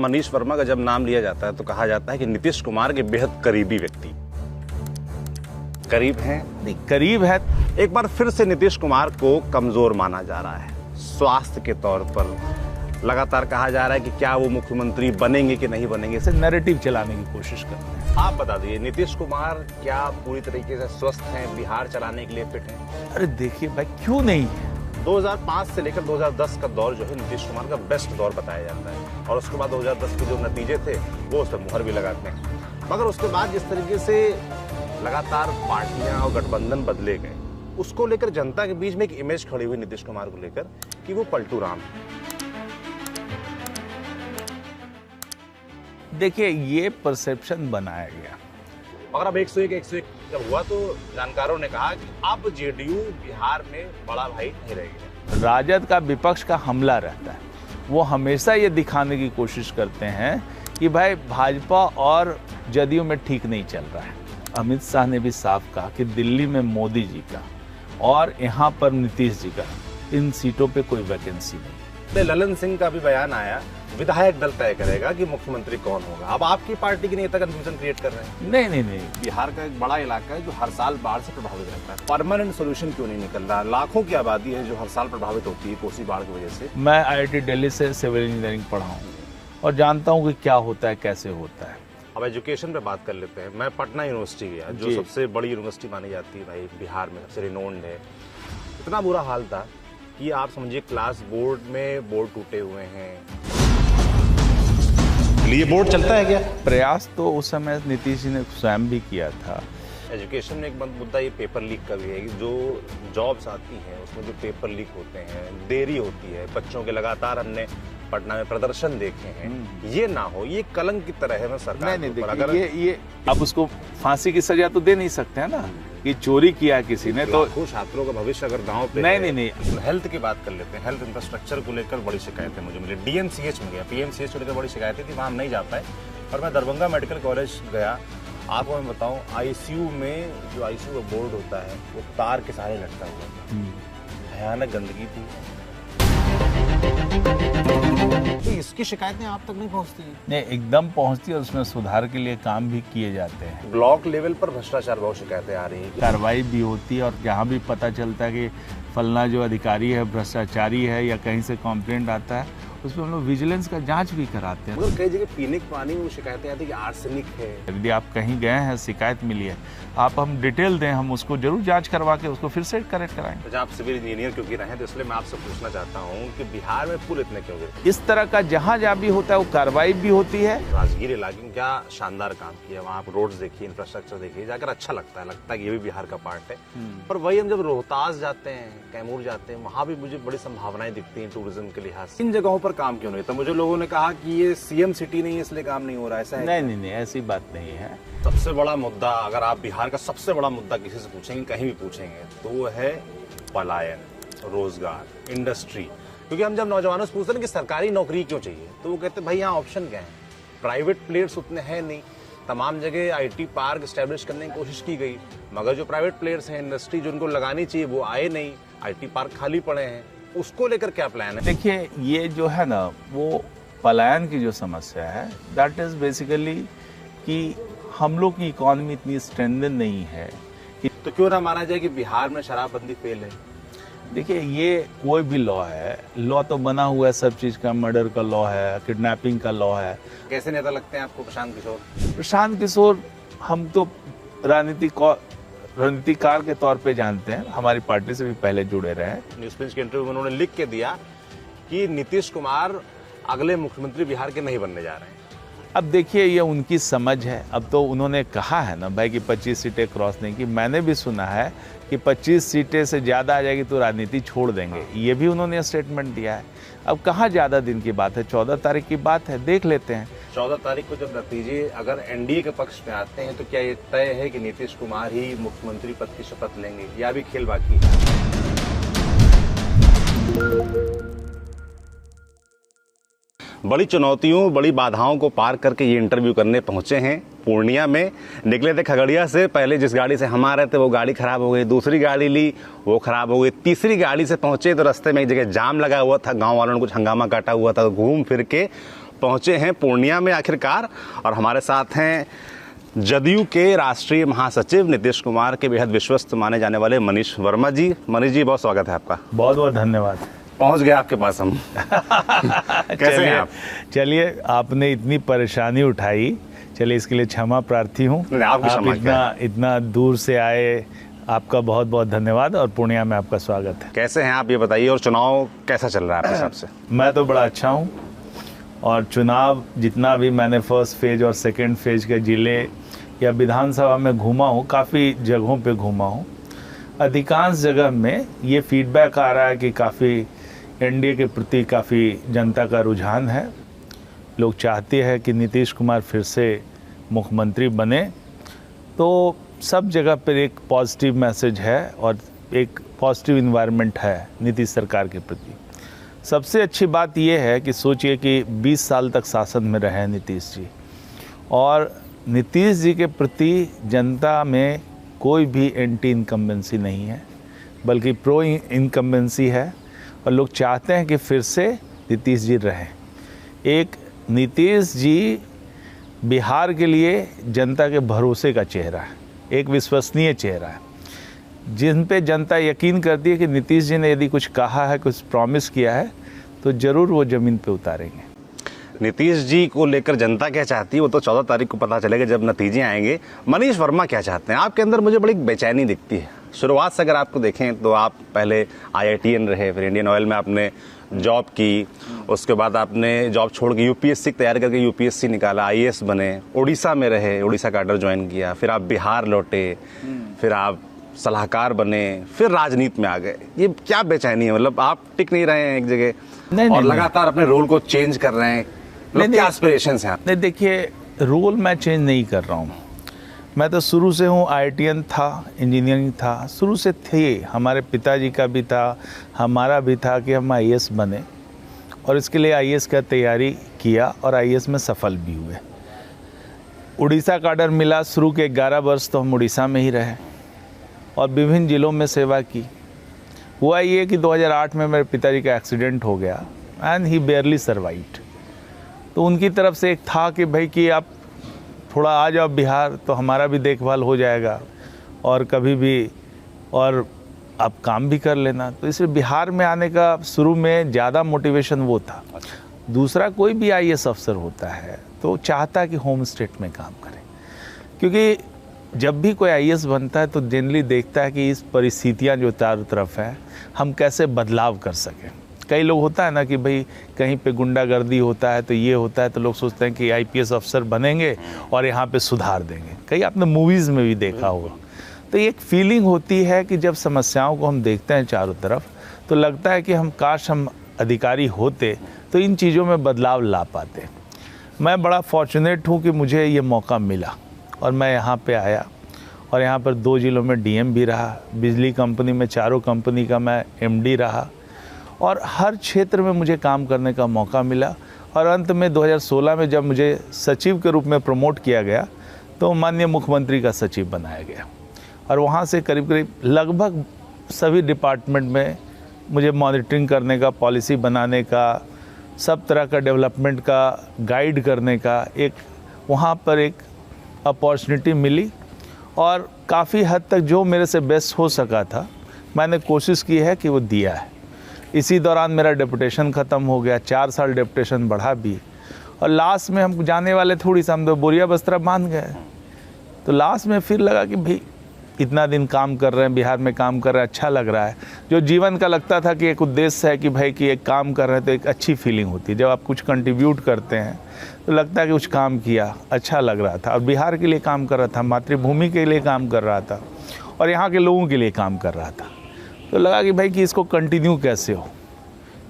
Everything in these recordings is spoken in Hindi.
मनीष वर्मा का जब नाम लिया जाता है तो कहा जाता है कि नीतीश कुमार के बेहद करीबी व्यक्ति करीब हैं, नहीं करीब है। एक बार फिर से नीतीश कुमार को कमजोर माना जा रहा है स्वास्थ्य के तौर पर। लगातार कहा जा रहा है कि क्या वो मुख्यमंत्री बनेंगे कि नहीं बनेंगे, इसे नैरेटिव चलाने की कोशिश करते हैं। आप बता दीजिए, नीतीश कुमार क्या पूरी तरीके से स्वस्थ हैं, बिहार चलाने के लिए फिट हैं? अरे देखिए भाई, क्यों नहीं है। 2005 से लेकर 2010 का दौर जो है नीतीश कुमार का बेस्ट दौर बताया जाता है, और उसके बाद 2010 के जो नतीजे थे वो उस पर मुहर भी लगाते हैं। मगर उसके बाद जिस तरीके से लगातार पार्टियां और गठबंधन बदले गए, उसको लेकर जनता के बीच में एक इमेज खड़ी हुई नीतीश कुमार को लेकर कि वो पलटू राम है। देखिए, ये परसेप्शन बनाया गया। मगर अब 101 जब हुआ तो जानकारों ने कहा कि अब जेडीयू बिहार में बड़ा भाई नहीं रहेगा। राजद का विपक्ष का हमला रहता है, वो हमेशा ये दिखाने की कोशिश करते हैं कि भाई भाजपा और जदयू में ठीक नहीं चल रहा है। अमित शाह ने भी साफ कहा कि दिल्ली में मोदी जी का और यहाँ पर नीतीश जी का, इन सीटों पे कोई वैकेंसी नहीं। ललन सिंह का भी बयान आया, विधायक दल तय करेगा कि मुख्यमंत्री कौन होगा। अब आपकी पार्टी के नेता कंफ्यूजन क्रिएट कर रहे हैं। नहीं, बिहार का एक बड़ा इलाका है जो हर साल बाढ़ से प्रभावित रहता है। परमानेंट सोल्यूशन क्यों नहीं निकल रहा? लाखों की आबादी है जो हर साल प्रभावित होती है कोसी बाढ़ की वजह से। मैं IIT दिल्ली से सिविल इंजीनियरिंग पढ़ा हूँ और जानता हूँ कि क्या होता है, कैसे होता है। अब एजुकेशन पे बात कर लेते हैं। मैं पटना यूनिवर्सिटी गया, जो सबसे बड़ी यूनिवर्सिटी मानी जाती है भाई बिहार में, सबसे रिनोन्ड है। इतना बुरा हाल था कि आप समझिए क्लास बोर्ड में बोर्ड टूटे हुए हैं। ये बोर्ड चलता है क्या? प्रयास तो उस समय नीतीश जी ने स्वयं भी किया था। एजुकेशन में एक मुद्दा ये पेपर लीक का भी है कि जो जॉब्स आती हैं उसमें जो पेपर लीक होते हैं, देरी होती है। बच्चों के लगातार हमने पटना में प्रदर्शन देखे हैं। ये ना हो, ये कलंक की तरह है ना सरकार। नहीं, अगर ये अब उसको फांसी की सजा तो दे नहीं सकते हैं ना कि चोरी किया किसी ने। तो छात्रों का भविष्य अगर गाँव पे नहीं। हेल्थ की बात कर लेते हैं। हेल्थ इंफ्रास्ट्रक्चर को लेकर बड़ी शिकायतें मुझे मिली। DMCH में गया, PMCH को लेकर बड़ी शिकायतें थी, वहाँ हम नहीं जा पाए। और मैं दरभंगा मेडिकल कॉलेज गया। आपको मैं बताऊं, ICU में जो ICU का बोर्ड होता है वो तार के सहारे लटका हुआ था। भयानक गंदगी थी। तो इसकी शिकायतें आप तक नहीं पहुंचती? नहीं, एकदम पहुंचती है। उसमें सुधार के लिए काम भी किए जाते हैं। ब्लॉक लेवल पर भ्रष्टाचार बहुत शिकायतें आ रही हैं। कार्रवाई भी होती है और जहाँ भी पता चलता है कि फलना जो अधिकारी है भ्रष्टाचारी है या कहीं से कंप्लेंट आता है, उस पर हम लोग विजिलेंस का जांच भी कराते हैं। मगर कई जगह पीने के पानी में शिकायतें आती है कि आर्सेनिक है। यदि आप कहीं गए हैं, शिकायत मिली है, आप हम डिटेल दें, हम उसको जरूर जांच करवा के उसको फिर से करेक्ट कराएंगे। तो आप सिविल इंजीनियर क्योंकि रहे, तो इसलिए मैं आपसे पूछना चाहता हूँ कि बिहार में पुल इतने क्यों गिरते? इस तरह का जहाँ जहाँ भी होता है वो कार्रवाई भी होती है। राजगीर इलाके में क्या शानदार काम किया, वहाँ आप रोड्स देखिए, इंफ्रास्ट्रक्चर देखिए, जाकर अच्छा लगता है कि ये भी बिहार का पार्ट है। पर वही हम जब रोहतास जाते हैं, कैमूर जाते हैं, वहाँ भी मुझे बड़ी संभावनाएं दिखती हैं टूरिज्म के लिहाज से। इन जगहों पर काम क्यों नहीं? तो मुझे लोगों ने कहा कि ये CM सिटी नहीं है इसलिए काम नहीं हो रहा है। ऐसा है? नहीं, ऐसी बात नहीं है। सबसे बड़ा मुद्दा, अगर आप बिहार का सबसे बड़ा मुद्दा किसी से पूछेंगे, कहीं भी पूछेंगे, तो वो है पलायन, रोजगार, इंडस्ट्री। क्योंकि हम जब नौजवानों से पूछते हैं कि सरकारी नौकरी क्यों चाहिए, तो वो कहते हैं भाई यहाँ ऑप्शन क्या है, प्राइवेट प्लेयर्स उतने हैं नहीं। तमाम जगह IT पार्क स्टैब्लिश करने की कोशिश की गई, मगर जो प्राइवेट प्लेयर्स हैं, इंडस्ट्री जो उनको लगानी चाहिए वो आए नहीं। IT पार्क खाली पड़े हैं। उसको लेकर क्या प्लान है? देखिए, ये जो है ना, वो पलायन की जो समस्या है, दैट इज बेसिकली कि हम लोग की इकोनॉमी इतनी स्ट्रेंथन नहीं है कि तो क्यों ना माना जाए कि बिहार में शराबबंदी फेल है? देखिए, ये कोई भी लॉ है, लॉ तो बना हुआ है सब चीज का। मर्डर का लॉ है, किडनैपिंग का लॉ है। कैसे नेता लगते हैं आपको प्रशांत किशोर? प्रशांत किशोर हम तो रणनीतिकार के तौर पे जानते हैं, हमारी पार्टी से भी पहले जुड़े रहे। न्यूज पिंच के इंटरव्यू में उन्होंने लिख के दिया कि नीतीश कुमार अगले मुख्यमंत्री बिहार के नहीं बनने जा रहे हैं। अब देखिए, ये उनकी समझ है। अब तो उन्होंने कहा है ना भाई कि 25 सीटें क्रॉस नहीं की। मैंने भी सुना है कि 25 सीटें से ज्यादा आ जाएगी तो राजनीति छोड़ देंगे। ये भी उन्होंने स्टेटमेंट दिया है। अब कहाँ ज्यादा दिन की बात है, 14 तारीख की बात है, देख लेते हैं। 14 तारीख को जब नतीजे अगर NDA के पक्ष में आते हैं तो क्या ये तय है कि नीतीश कुमार ही मुख्यमंत्री पद की शपथ लेंगे, या भी खेल बाकी है? बड़ी चुनौतियों, बड़ी बाधाओं को पार करके ये इंटरव्यू करने पहुंचे हैं पूर्णिया में। निकले थे खगड़िया से। पहले जिस गाड़ी से हम आ रहे थे वो गाड़ी खराब हो गई, दूसरी गाड़ी ली वो खराब हो गई, तीसरी गाड़ी से पहुंचे तो रास्ते में एक जगह जाम लगा हुआ था, गांव वालों ने कुछ हंगामा काटा हुआ था। घूम फिर के पहुंचे हैं पूर्णिया में आखिरकार, और हमारे साथ हैं जदयू के राष्ट्रीय महासचिव नीतीश कुमार के बेहद विश्वस्त माने जाने वाले मनीष वर्मा जी। मनीष जी, बहुत स्वागत है आपका। बहुत बहुत धन्यवाद। पहुंच गए आपके पास हम। कैसे हैं आप? चलिए, आपने इतनी परेशानी उठाई, चलिए इसके लिए क्षमा प्रार्थी हूँ। आपकी क्षमा आप इतना दूर से आए, आपका बहुत बहुत धन्यवाद, और पूर्णिया में आपका स्वागत है। कैसे हैं आप, ये बताइए, और चुनाव कैसा चल रहा है आपके हिसाब से? मैं तो बड़ा अच्छा हूँ, और चुनाव जितना भी मैंने फर्स्ट फेज और सेकंड फेज के जिले या विधानसभा में घूमा हूँ, काफ़ी जगहों पे घूमा हूँ, अधिकांश जगह में ये फीडबैक आ रहा है कि काफ़ी एनडीए के प्रति काफ़ी जनता का रुझान है। लोग चाहते हैं कि नीतीश कुमार फिर से मुख्यमंत्री बने, तो सब जगह पर एक पॉजिटिव मैसेज है और एक पॉजिटिव इन्वायरमेंट है नीतीश सरकार के प्रति। सबसे अच्छी बात यह है कि सोचिए कि 20 साल तक शासन में रहे हैं नीतीश जी, और नीतीश जी के प्रति जनता में कोई भी एंटी इनकम्बेंसी नहीं है, बल्कि प्रो इनकम्बेंसी है, और लोग चाहते हैं कि फिर से नीतीश जी रहें। एक नीतीश जी बिहार के लिए जनता के भरोसे का चेहरा है, एक विश्वसनीय चेहरा है, जिन पे जनता यकीन करती है कि नीतीश जी ने यदि कुछ कहा है, कुछ प्रॉमिस किया है, तो ज़रूर वो ज़मीन पे उतारेंगे। नीतीश जी को लेकर जनता क्या चाहती है वो तो 14 तारीख को पता चलेगा जब नतीजे आएंगे। मनीष वर्मा क्या चाहते हैं? आपके अंदर मुझे बड़ी बेचैनी दिखती है। शुरुआत से अगर आपको देखें तो आप पहले IITN रहे, फिर इंडियन ऑयल में आपने जॉब की, उसके बाद आपने जॉब छोड़ के यूपीएससी की तैयारी करके यूपीएससी निकाला, IAS बने, उड़ीसा में रहे, उड़ीसा कैडर ज्वाइन किया, फिर आप बिहार लौटे, फिर आप सलाहकार बने, फिर राजनीति में आ गए। ये क्या बेचैनी है? मतलब आप टिक नहीं रहे हैं एक जगह और लगातार अपने रोल को चेंज कर रहे हैं। क्या एस्पिरेशंस हैं? नहीं, देखिए, रोल मैं चेंज नहीं कर रहा हूँ। मैं तो शुरू से हूँ, IITN था, इंजीनियरिंग था, शुरू से थे। हमारे पिताजी का भी था, हमारा भी था कि हम IAS बने, और इसके लिए IAS का तैयारी किया और IAS में सफल भी हुए। उड़ीसा कैडर मिला, शुरू के 11 वर्ष तो हम उड़ीसा में ही रहे और विभिन्न जिलों में सेवा की। हुआ ये कि 2008 में मेरे पिताजी का एक्सीडेंट हो गया एंड ही बेयरली सर्वाइव्ड। तो उनकी तरफ से एक था कि भाई कि आप थोड़ा आ जाओ बिहार, तो हमारा भी देखभाल हो जाएगा और कभी भी और आप काम भी कर लेना। तो इसलिए बिहार में आने का शुरू में ज़्यादा मोटिवेशन वो था। दूसरा, कोई भी IAS अफसर होता है तो चाहता है कि होम स्टेट में काम करे, क्योंकि जब भी कोई IAS बनता है तो जनरली देखता है कि इस परिस्थितियाँ जो चारों तरफ है, हम कैसे बदलाव कर सकें। कई लोग होता है ना कि भाई कहीं पे गुंडागर्दी होता है तो ये होता है, तो लोग सोचते हैं कि IPS अफसर बनेंगे और यहाँ पे सुधार देंगे। कई आपने मूवीज़ में भी देखा होगा। तो एक फीलिंग होती है कि जब समस्याओं को हम देखते हैं चारों तरफ, तो लगता है कि काश हम अधिकारी होते तो इन चीज़ों में बदलाव ला पाते। मैं बड़ा फॉर्चुनेट हूँ कि मुझे ये मौका मिला और मैं यहाँ पे आया, और यहाँ पर 2 जिलों में DM भी रहा, बिजली कंपनी में 4 कंपनी का मैं MD रहा, और हर क्षेत्र में मुझे काम करने का मौका मिला। और अंत में 2016 में जब मुझे सचिव के रूप में प्रमोट किया गया, तो माननीय मुख्यमंत्री का सचिव बनाया गया, और वहाँ से करीब करीब लगभग सभी डिपार्टमेंट में मुझे मॉनिटरिंग करने का, पॉलिसी बनाने का, सब तरह का डेवलपमेंट का गाइड करने का एक वहाँ पर एक अपॉर्चुनिटी मिली। और काफ़ी हद तक जो मेरे से बेस्ट हो सका था मैंने कोशिश की है कि वो दिया है। इसी दौरान मेरा डेपुटेशन ख़त्म हो गया, 4 साल डेपुटेशन बढ़ा भी, और लास्ट में हम जाने वाले थोड़ी सा हम तो बोरिया बस्तरा बांध गए। तो लास्ट में फिर लगा कि भाई इतना दिन काम कर रहे हैं, बिहार में काम कर रहे हैं, अच्छा लग रहा है। जो जीवन का लगता था कि एक उद्देश्य है कि भाई कि एक काम कर रहे हैं, तो एक अच्छी फीलिंग होती है जब आप कुछ कंट्रीब्यूट करते हैं, तो लगता है कि कुछ काम किया, अच्छा लग रहा था। और बिहार के लिए काम कर रहा था, मातृभूमि के लिए काम कर रहा था, और यहाँ के लोगों के लिए काम कर रहा था। तो लगा कि भाई कि इसको कंटिन्यू कैसे हो।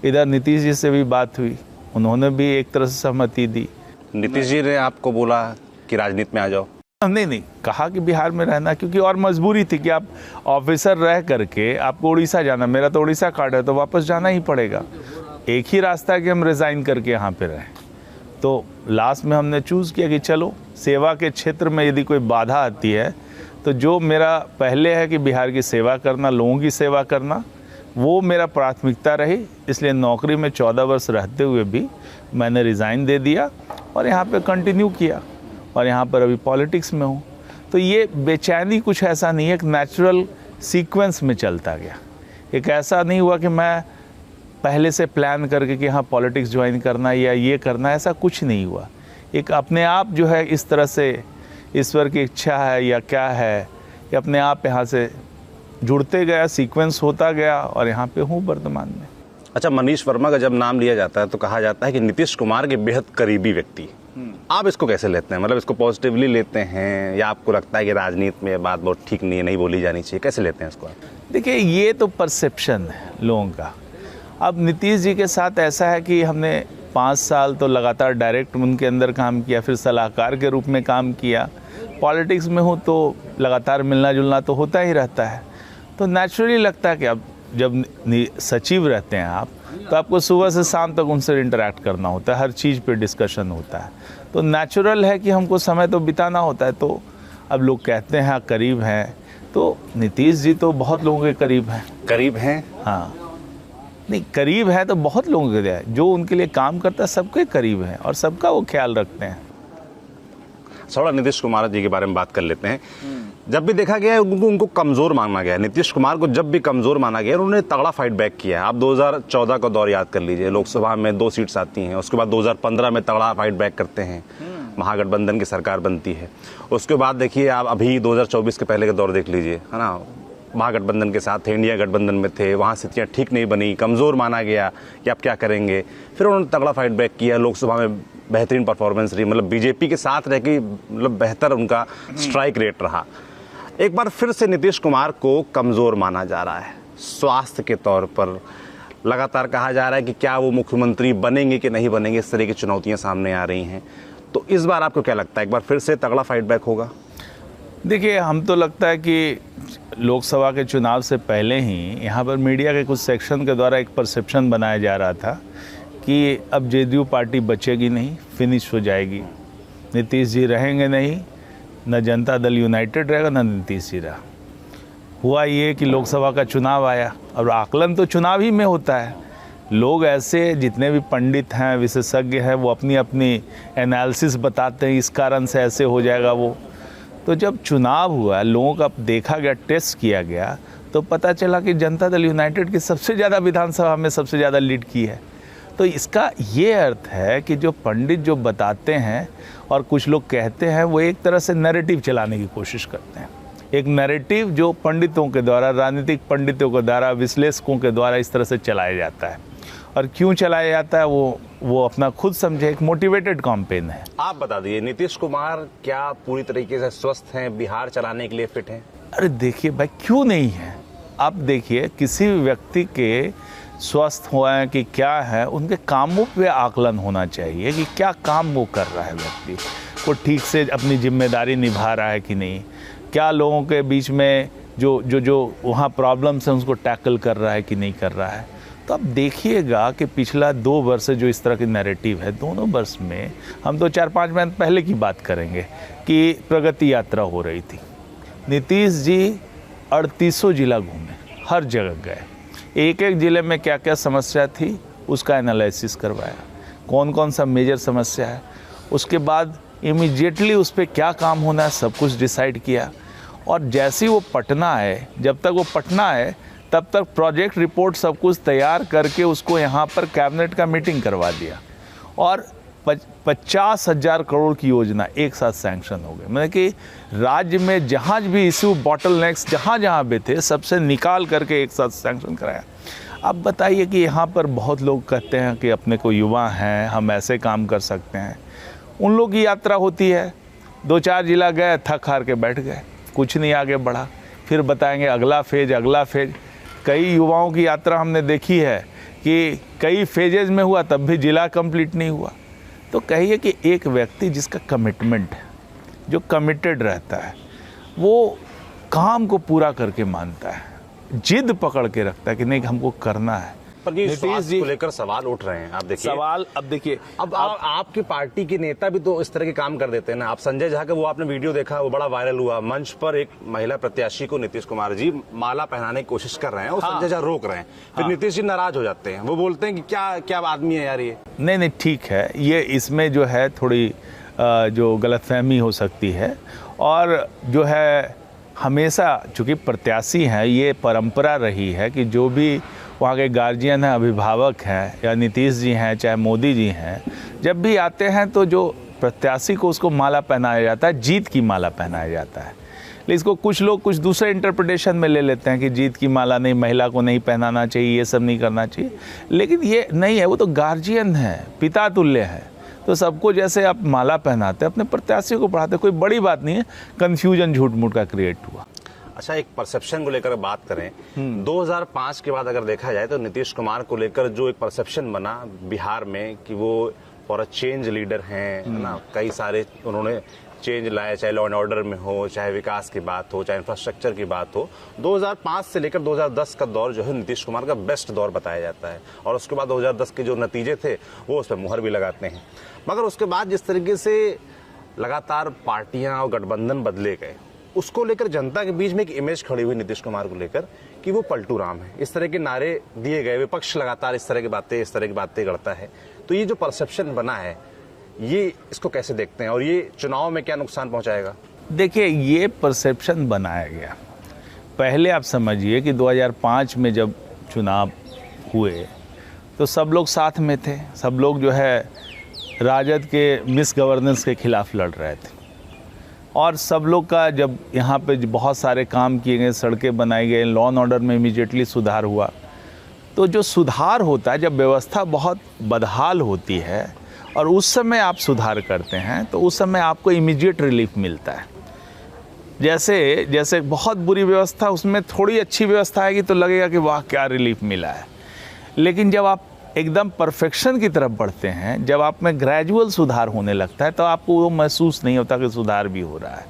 इधर नीतीश जी से भी बात हुई, उन्होंने भी एक तरह से सहमति दी। नीतीश जी ने आपको बोला कि राजनीति में आ जाओ? नहीं, कहा कि बिहार में रहना, क्योंकि और मजबूरी थी कि आप ऑफिसर रह करके आपको उड़ीसा जाना, मेरा तो उड़ीसा कार्ड है तो वापस जाना ही पड़ेगा। एक ही रास्ता है कि हम रिज़ाइन करके यहाँ पे रहें। तो लास्ट में हमने चूज़ किया कि चलो सेवा के क्षेत्र में यदि कोई बाधा आती है, तो जो मेरा पहले है कि बिहार की सेवा करना, लोगों की सेवा करना, वो मेरा प्राथमिकता रही, इसलिए नौकरी में 14 वर्ष रहते हुए भी मैंने रिज़ाइन दे दिया और यहाँ पे कंटिन्यू किया और यहाँ पर अभी पॉलिटिक्स में हूँ। तो ये बेचैनी कुछ ऐसा नहीं है, एक नेचुरल सीक्वेंस में चलता गया। एक ऐसा नहीं हुआ कि मैं पहले से प्लान करके कि हाँ पॉलिटिक्स ज्वाइन करना या ये करना, ऐसा कुछ नहीं हुआ। एक अपने आप जो है इस तरह से ईश्वर की इच्छा है या क्या है, कि अपने आप यहाँ से जुड़ते गया, सीक्वेंस होता गया और यहाँ पे हूँ वर्तमान में। अच्छा, मनीष वर्मा का जब नाम लिया जाता है तो कहा जाता है कि नीतीश कुमार के बेहद करीबी व्यक्ति। आप इसको कैसे लेते हैं? मतलब इसको पॉजिटिवली लेते हैं या आपको लगता है कि राजनीति में बात बहुत ठीक नहीं है, नहीं बोली जानी चाहिए? कैसे लेते हैं इसको आप? देखिए, ये तो परसेप्शन है लोगों का। अब नीतीश जी के साथ ऐसा है कि हमने 5 साल तो लगातार डायरेक्ट उनके अंदर काम किया, फिर सलाहकार के रूप में काम किया। पॉलिटिक्स में हूँ तो लगातार मिलना जुलना तो होता ही रहता है। तो नेचुरली लगता है कि अब जब सचिव रहते हैं आप, तो आपको सुबह से शाम तक उनसे इंटरेक्ट करना होता है, हर चीज़ पे डिस्कशन होता है। तो नेचुरल है कि हमको समय तो बिताना होता है। तो अब लोग कहते हैं करीब हैं, तो नीतीश जी तो बहुत लोगों के करीब हैं। करीब हैं? हाँ, नहीं करीब है तो बहुत लोगों के लिए, जो उनके लिए काम करता है सबके करीब हैं और सबका वो ख्याल रखते हैं। थोड़ा नीतीश कुमार जी के बारे में बात कर लेते हैं। जब भी देखा गया है उनको कमज़ोर माना गया है। नीतीश कुमार को जब भी कमज़ोर माना गया है, उन्होंने तगड़ा फाइट बैक किया है। आप 2014 का दौर याद कर लीजिए, लोकसभा में 2 सीट्स आती हैं। उसके बाद 2015 में तगड़ा फाइट बैक करते हैं, महागठबंधन की सरकार बनती है। उसके बाद देखिए आप अभी 2024 के पहले का दौर देख लीजिए, है ना, महागठबंधन के साथ थे, इंडिया गठबंधन में थे, वहाँ स्थितियाँ ठीक नहीं बनी, कमज़ोर माना गया कि आप क्या करेंगे। फिर उन्होंने तगड़ा फाइट बैक किया, लोकसभा में बेहतरीन परफॉर्मेंस रही, मतलब बीजेपी के साथ रह के मतलब बेहतर उनका स्ट्राइक रेट रहा। एक बार फिर से नीतीश कुमार को कमज़ोर माना जा रहा है स्वास्थ्य के तौर पर। लगातार कहा जा रहा है कि क्या वो मुख्यमंत्री बनेंगे कि नहीं बनेंगे, इस तरह की चुनौतियाँ सामने आ रही हैं। तो इस बार आपको क्या लगता है, एक बार फिर से तगड़ा फाइट बैक होगा? देखिए, हम तो लगता है कि लोकसभा के चुनाव से पहले ही यहाँ पर मीडिया के कुछ सेक्शन के द्वारा एक परसेप्शन बनाया जा रहा था कि अब जेडीयू पार्टी बचेगी नहीं, फिनिश हो जाएगी, नीतीश जी रहेंगे नहीं, न जनता दल यूनाइटेड रहेगा न नीतीश जी रहा। हुआ ये कि लोकसभा का चुनाव आया और आकलन तो चुनाव ही में होता है। लोग ऐसे जितने भी पंडित हैं, विशेषज्ञ हैं, वो अपनी अपनी एनालिसिस बताते हैं, इस कारण से ऐसे हो जाएगा वो। तो जब चुनाव हुआ, लोगों का देखा गया, टेस्ट किया गया, तो पता चला कि जनता दल यूनाइटेड की सबसे ज़्यादा विधानसभा में सबसे ज़्यादा लीड की है। तो इसका ये अर्थ है कि जो पंडित जो बताते हैं और कुछ लोग कहते हैं, वो एक तरह से नैरेटिव चलाने की कोशिश करते हैं। एक नैरेटिव जो पंडितों के द्वारा, राजनीतिक पंडितों के द्वारा, विश्लेषकों के द्वारा इस तरह से चलाया जाता है। और क्यों चलाया जाता है वो अपना खुद समझे, एक मोटिवेटेड कैंपेन है। आप बता दीजिए, नीतीश कुमार क्या पूरी तरीके से स्वस्थ हैं, बिहार चलाने के लिए फिट हैं? अरे देखिए भाई, क्यों नहीं है? आप देखिए, किसी भी व्यक्ति के स्वस्थ हुआ है कि क्या है, उनके कामों पे आकलन होना चाहिए कि क्या काम वो कर रहा है, व्यक्ति वो ठीक से अपनी जिम्मेदारी निभा रहा है कि नहीं, क्या लोगों के बीच में जो वहाँ प्रॉब्लम्स हैं उसको टैकल कर रहा है कि नहीं कर रहा है। तो अब देखिएगा कि पिछला 2 वर्ष से जो इस तरह की नैरेटिव है, दोनों वर्ष में हम तो 4-5 महीने पहले की बात करेंगे कि प्रगति यात्रा हो रही थी। नीतीश जी 3800 जिला घूमे, हर जगह गए, एक एक ज़िले में क्या क्या समस्या थी उसका एनालिसिस करवाया, कौन कौन सा मेजर समस्या है, उसके बाद इमीडिएटली उस पर क्या काम होना है सब कुछ डिसाइड किया। और जैसे ही वो पटना आए, जब तक वो पटना आए तब तक प्रोजेक्ट रिपोर्ट सब कुछ तैयार करके उसको यहाँ पर कैबिनेट का मीटिंग करवा दिया और 50,000 करोड़ की योजना एक साथ सैंक्शन हो गई। मतलब कि राज्य में जहाँ भी इशू, बॉटलनेक्स जहाँ भी थे, सबसे निकाल करके एक साथ सैंक्शन कराया। अब बताइए कि यहाँ पर बहुत लोग कहते हैं कि अपने को युवा हैं, हम ऐसे काम कर सकते हैं। उन लोग की यात्रा होती है, 2-4 जिला गए, थक हार के बैठ गए, कुछ नहीं आगे बढ़ा, फिर बताएंगे अगला फेज। कई युवाओं की यात्रा हमने देखी है कि कई फेजेज में हुआ तब भी जिला कंप्लीट नहीं हुआ। तो कहिए कि एक व्यक्ति जिसका कमिटमेंट है, जो कमिटेड रहता है, वो काम को पूरा करके मानता है, जिद पकड़ के रखता है कि नहीं हमको करना है, पर ये नीतीश स्वास्थ्य जी को लेकर सवाल उठ रहे हैं। आप देखिए सवाल, अब देखिए अब आपकी पार्टी के नेता भी तो इस तरह के काम कर देते हैं ना। आप संजय झा का वो आपने वीडियो देखा, वो बड़ा वायरल हुआ। मंच पर एक महिला प्रत्याशी को नीतीश कुमार जी माला पहनाने की कोशिश कर रहे हैं और संजय झा रोक रहे हैं। फिर नीतीश जी नाराज हो जाते हैं, वो बोलते हैं कि क्या क्या आदमी है यार ये। नहीं, ठीक है, ये इसमें जो है थोड़ी जो गलतफहमी हो सकती है। और जो है हमेशा चूँकि प्रत्याशी हैं, ये परंपरा रही है कि जो भी वहाँ के गार्जियन हैं, अभिभावक हैं, या नीतीश जी हैं चाहे मोदी जी हैं, जब भी आते हैं तो जो प्रत्याशी को उसको माला पहनाया जाता है, जीत की माला पहनाया जाता है। लेकिन इसको कुछ लोग कुछ दूसरे इंटरप्रिटेशन में ले लेते हैं कि जीत की माला नहीं, महिला को नहीं पहनाना चाहिए, ये सब नहीं करना चाहिए। लेकिन ये नहीं है, वो तो गार्जियन है, पिता तुल्य है। तो सबको जैसे आप माला पहनाते हैं, अपने प्रत्याशी को पढ़ाते, कोई बड़ी बात नहीं है। कन्फ्यूजन झूठ मूठ का क्रिएट हुआ। अच्छा, एक परसेप्शन को लेकर बात करें, 2005 के बाद अगर देखा जाए तो नीतीश कुमार को लेकर जो एक परसेप्शन बना बिहार में कि वो फॉर अ चेंज लीडर हैं, है ना, कई सारे उन्होंने चेंज लाया, चाहे लॉ एंड ऑर्डर में हो, चाहे विकास की बात हो, चाहे इंफ्रास्ट्रक्चर की बात हो। 2005 से लेकर 2010 का दौर जो है नीतीश कुमार का बेस्ट दौर बताया जाता है, और उसके बाद 2010 के जो नतीजे थे वो उस पर मुहर भी लगाते हैं। मगर उसके बाद जिस तरीके से लगातार पार्टियां और गठबंधन बदले गए, उसको लेकर जनता के बीच में एक इमेज खड़ी हुई नीतीश कुमार को लेकर कि वो पलटू राम है। इस तरह के नारे दिए गए, विपक्ष लगातार इस तरह की बातें करता है। तो ये जो परसेप्शन बना है, ये इसको कैसे देखते हैं और ये चुनाव में क्या नुकसान पहुंचाएगा? देखिए, ये परसेप्शन बनाया गया। पहले आप समझिए कि 2005 में जब चुनाव हुए तो सब लोग साथ में थे, सब लोग जो है राजद के मिस गवर्नेंस के खिलाफ लड़ रहे थे, और सब लोग का जब यहाँ पे बहुत सारे काम किए गए, सड़कें बनाई गई, लॉ एंड ऑर्डर में इमीडिएटली सुधार हुआ। तो जो सुधार होता है, जब व्यवस्था बहुत बदहाल होती है और उस समय आप सुधार करते हैं, तो उस समय आपको इमीडिएट रिलीफ मिलता है। जैसे बहुत बुरी व्यवस्था, उसमें थोड़ी अच्छी व्यवस्था आएगी तो लगेगा कि वाह क्या रिलीफ मिला है। लेकिन जब आप एकदम परफेक्शन की तरफ बढ़ते हैं, जब आप में ग्रेजुअल सुधार होने लगता है, तो आपको वो महसूस नहीं होता कि सुधार भी हो रहा है।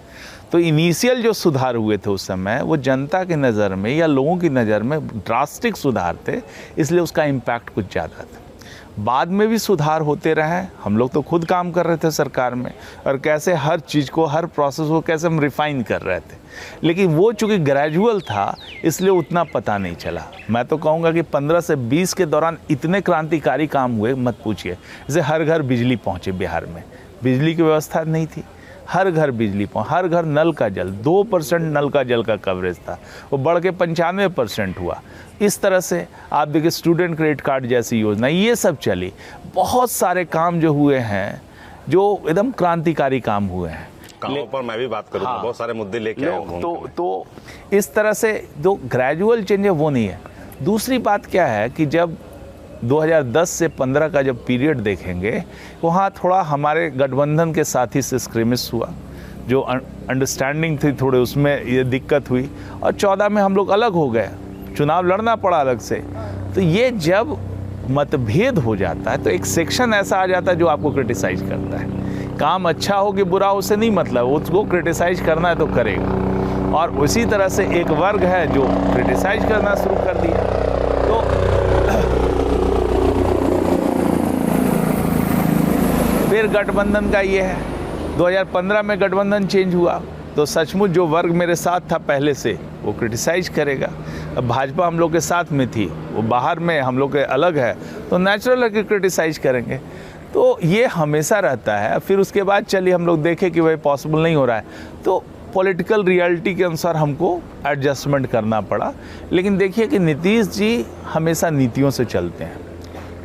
तो इनिशियल जो सुधार हुए थे उस समय, वो जनता की नज़र में या लोगों की नज़र में ड्रास्टिक सुधार थे, इसलिए उसका इम्पैक्ट कुछ ज़्यादा था। बाद में भी सुधार होते रहे। हम लोग तो खुद काम कर रहे थे सरकार में, और कैसे हर चीज़ को, हर प्रोसेस को कैसे हम रिफ़ाइन कर रहे थे। लेकिन वो चूँकि ग्रेजुअल था, इसलिए उतना पता नहीं चला। मैं तो कहूँगा कि 15 से 20 के दौरान इतने क्रांतिकारी काम हुए, मत पूछिए। जैसे हर घर बिजली पहुँचे, बिहार में बिजली की व्यवस्था नहीं थी, हर घर बिजली हर घर नल का जल, 2% नल का जल का कवरेज था, वो बढ़ के 95% हुआ। इस तरह से आप देखिए, स्टूडेंट क्रेडिट कार्ड जैसी योजना, ये सब चली। बहुत सारे काम जो हुए हैं, जो एकदम क्रांतिकारी काम हुए हैं। कामों पर मैं भी बात करूंगा, बहुत सारे मुद्दे लेके आए हूं। तो इस तरह से जो ग्रेजुअल चेंज है वो नहीं है। दूसरी बात क्या है कि जब 2010 से 15 का जब पीरियड देखेंगे, वहाँ थोड़ा हमारे गठबंधन के साथी से स्क्रिमिश हुआ, जो अंडरस्टैंडिंग थी थोड़े, उसमें ये दिक्कत हुई। और 14 में हम लोग अलग हो गए, चुनाव लड़ना पड़ा अलग से। तो ये जब मतभेद हो जाता है, तो एक सेक्शन ऐसा आ जाता है जो आपको क्रिटिसाइज करता है। काम अच्छा हो कि बुरा, उससे नहीं मतलब, उसको क्रिटिसाइज करना है तो करेगा। और उसी तरह से एक वर्ग है जो क्रिटिसाइज करना शुरू कर दिया। तो फिर गठबंधन का ये है, 2015 में गठबंधन चेंज हुआ, तो सचमुच जो वर्ग मेरे साथ था पहले से, वो क्रिटिसाइज करेगा। अब भाजपा हम लोग के साथ में थी, वो बाहर में हम लोग के अलग है, तो नेचुरल है कि क्रिटिसाइज करेंगे। तो ये हमेशा रहता है। फिर उसके बाद चलिए हम लोग देखें कि भाई पॉसिबल नहीं हो रहा है, तो पॉलिटिकल रियलिटी के अनुसार हमको एडजस्टमेंट करना पड़ा। लेकिन देखिए कि नीतीश जी हमेशा नीतियों से चलते हैं।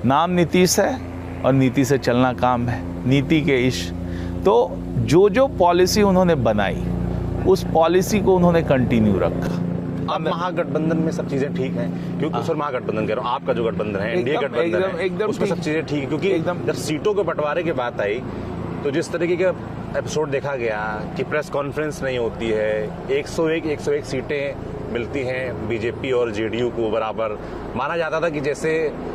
नाम नीतीश है और नीति से चलना काम है, नीति के इश्क। तो जो पॉलिसी उन्होंने बनाई, उस पॉलिसी को उन्होंने कंटिन्यू रखा। अब महागठबंधन में सब चीजें ठीक हैं, क्योंकि सर महागठबंधन कह रहा हूँ, आपका जो गठबंधन है, एनडीए गठबंधन है, एकदम उसमें सब चीजें ठीक है। क्योंकि एकदम जब सीटों के बंटवारे की बात आई, तो जिस तरीके का एपिसोड देखा गया कि प्रेस कॉन्फ्रेंस नहीं होती है, 101 सीटें मिलती हैं बीजेपी और जेडीयू को बराबर। माना जाता था कि जैसे